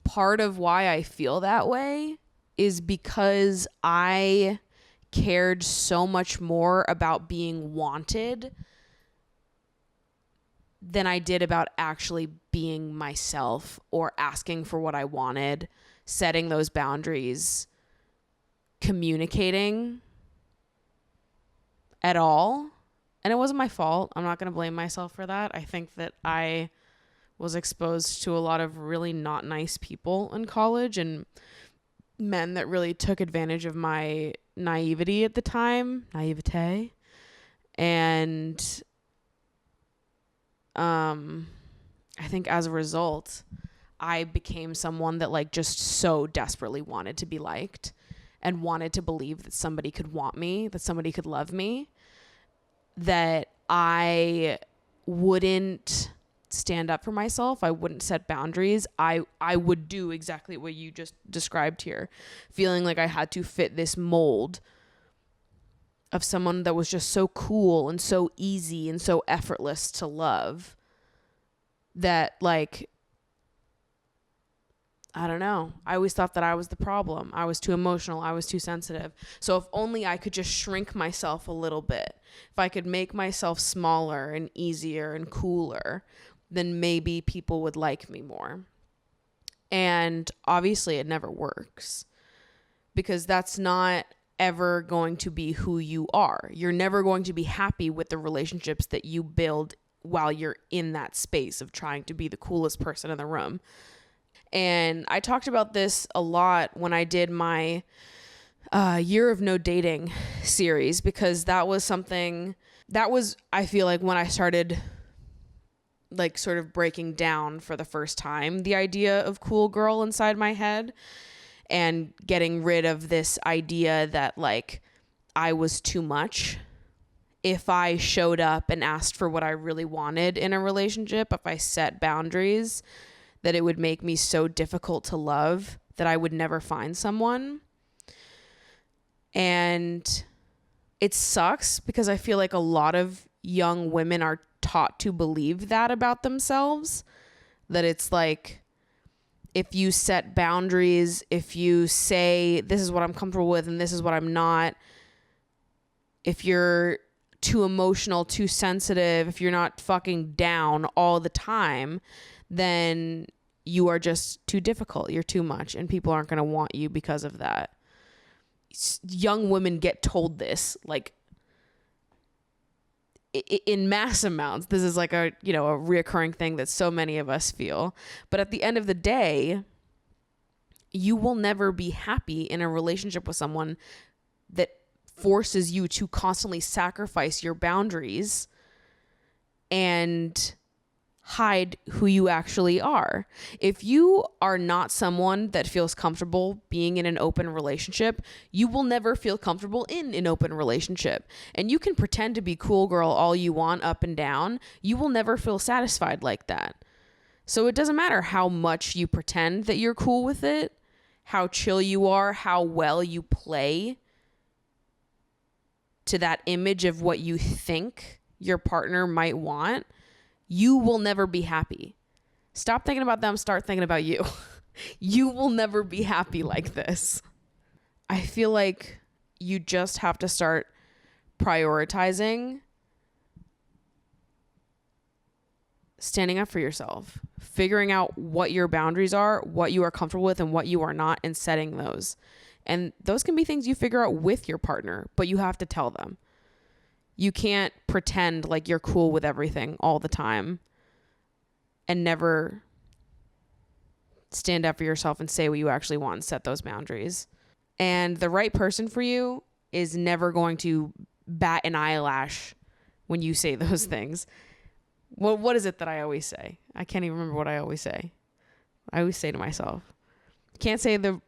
S2: part of why I feel that way is because I cared so much more about being wanted than I did about actually being myself or asking for what I wanted, setting those boundaries, communicating at all. And it wasn't my fault. I'm not going to blame myself for that. I think that I was exposed to a lot of really not nice people in college and men that really took advantage of my naivety at the time. Naivete. And I think as a result, I became someone that like just so desperately wanted to be liked and wanted to believe that somebody could want me, that somebody could love me, that I wouldn't stand up for myself. I wouldn't set boundaries. I would do exactly what you just described here, feeling like I had to fit this mold of someone that was just so cool and so easy and so effortless to love that, like, I don't know. I always thought that I was the problem. I was too emotional. I was too sensitive. So if only I could just shrink myself a little bit, if I could make myself smaller and easier and cooler, then maybe people would like me more. And obviously it never works, because that's not ever going to be who you are. You're never going to be happy with the relationships that you build while you're in that space of trying to be the coolest person in the room. And I talked about this a lot when I did my Year of No Dating series, because that was something that was, I feel like, when I started like sort of breaking down for the first time the idea of cool girl inside my head, and getting rid of this idea that like I was too much if I showed up and asked for what I really wanted in a relationship. If I set boundaries, that it would make me so difficult to love that I would never find someone. And it sucks, because I feel like a lot of young women are taught to believe that about themselves, that it's like, if you set boundaries, if you say this is what I'm comfortable with and this is what I'm not, if you're too emotional, too sensitive, if you're not fucking down all the time, then you are just too difficult. You're too much, and people aren't going to want you because of that. Young women get told this like in mass amounts. This is like a reoccurring thing that so many of us feel. But at the end of the day, you will never be happy in a relationship with someone that forces you to constantly sacrifice your boundaries and hide who you actually are. If you are not someone that feels comfortable being in an open relationship, you will never feel comfortable in an open relationship. And you can pretend to be cool girl all you want, up and down. You will never feel satisfied like that. So it doesn't matter how much you pretend that you're cool with it, how chill you are, how well you play to that image of what you think your partner might want. You will never be happy. Stop thinking about them. Start thinking about you. You will never be happy like this. I feel like you just have to start prioritizing standing up for yourself, figuring out what your boundaries are, what you are comfortable with and what you are not, and setting those. And those can be things you figure out with your partner, but you have to tell them. You can't pretend like you're cool with everything all the time and never stand up for yourself and say what you actually want and set those boundaries. And the right person for you is never going to bat an eyelash when you say those things. Well, what is it that I always say? I can't even remember what I always say. I always say to myself, can't say the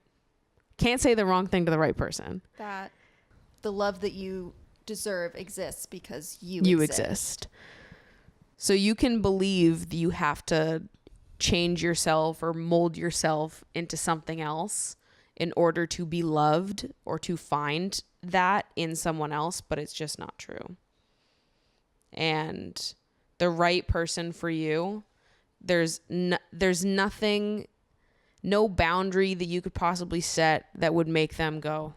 S2: wrong thing to the right person.
S3: That the love that you deserve exists because you exist.
S2: So you can believe that you have to change yourself or mold yourself into something else in order to be loved or to find that in someone else, but it's just not true. And the right person for you, there's nothing, no boundary that you could possibly set that would make them go,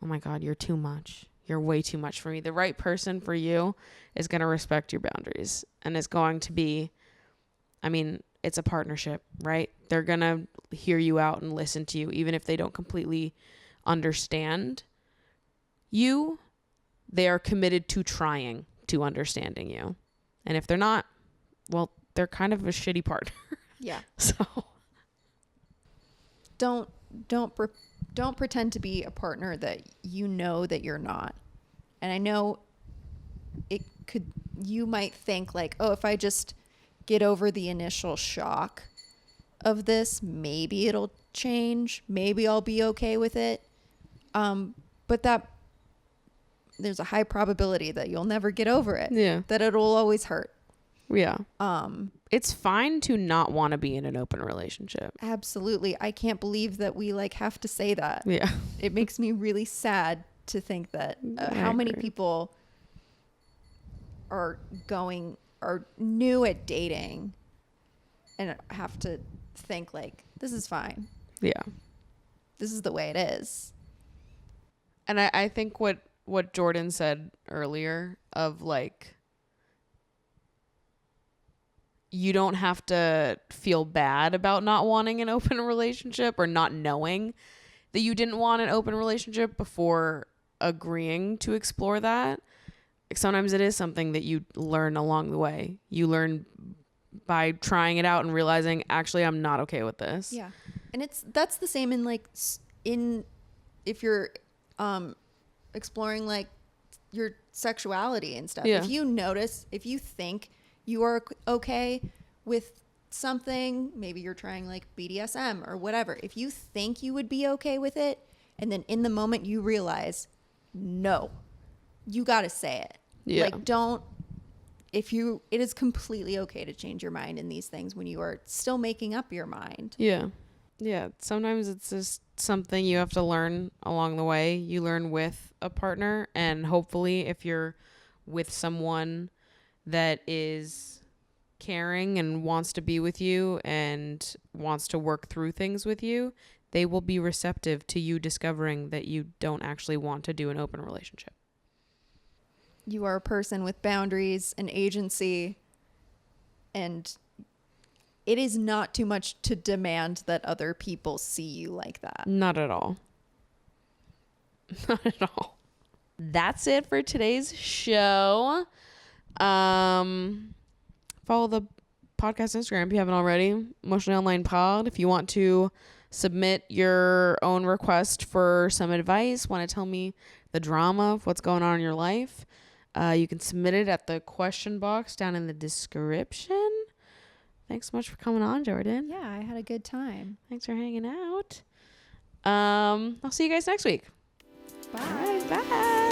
S2: oh my God, you're too much. You're way too much for me. The right person for you is going to respect your boundaries and is going to be, I mean, it's a partnership, right? They're going to hear you out and listen to you, even if they don't completely understand you. They are committed to trying to understanding you. And if they're not, well, they're kind of a shitty partner.
S3: Yeah.
S2: So
S3: don't pretend to be a partner that you know that you're not. And I know you might think like, oh, if I just get over the initial shock of this, maybe it'll change. Maybe I'll be okay with it. But there's a high probability that you'll never get over it.
S2: Yeah.
S3: That it'll always hurt.
S2: Yeah. It's fine to not want to be in an open relationship.
S3: Absolutely. I can't believe that we like have to say that.
S2: Yeah.
S3: It makes me really sad to think that how many people are new at dating and have to think like, this is fine.
S2: Yeah.
S3: This is the way it is.
S2: And I think what Jordan said earlier of like, you don't have to feel bad about not wanting an open relationship or not knowing that you didn't want an open relationship before agreeing to explore that. Sometimes it is something that you learn along the way. You learn by trying it out and realizing, actually, I'm not okay with this.
S3: Yeah. And that's the same if you're exploring like your sexuality and stuff.
S2: Yeah.
S3: If you think you are okay with something, maybe you're trying like BDSM or whatever. If you think you would be okay with it, and then in the moment you realize, no, you got to say it.
S2: Yeah.
S3: Like it is completely okay to change your mind in these things when you are still making up your mind.
S2: Yeah. Yeah. Sometimes it's just something you have to learn along the way. You learn with a partner, and hopefully if you're with someone that is caring and wants to be with you and wants to work through things with you, they will be receptive to you discovering that you don't actually want to do an open relationship.
S3: You are a person with boundaries and agency, and it is not too much to demand that other people see you like that.
S2: Not at all. Not at all. That's it for today's show. Follow the podcast Instagram if you haven't already, Emotionally Online Pod. If you want to submit your own request for some advice, want to tell me the drama of what's going on in your life, you can submit it at the question box down in the description. Thanks so much for coming on, Jordan.
S3: Yeah, I had a good time.
S2: Thanks for hanging out. I'll see you guys next week.
S3: Bye.
S2: All right, bye.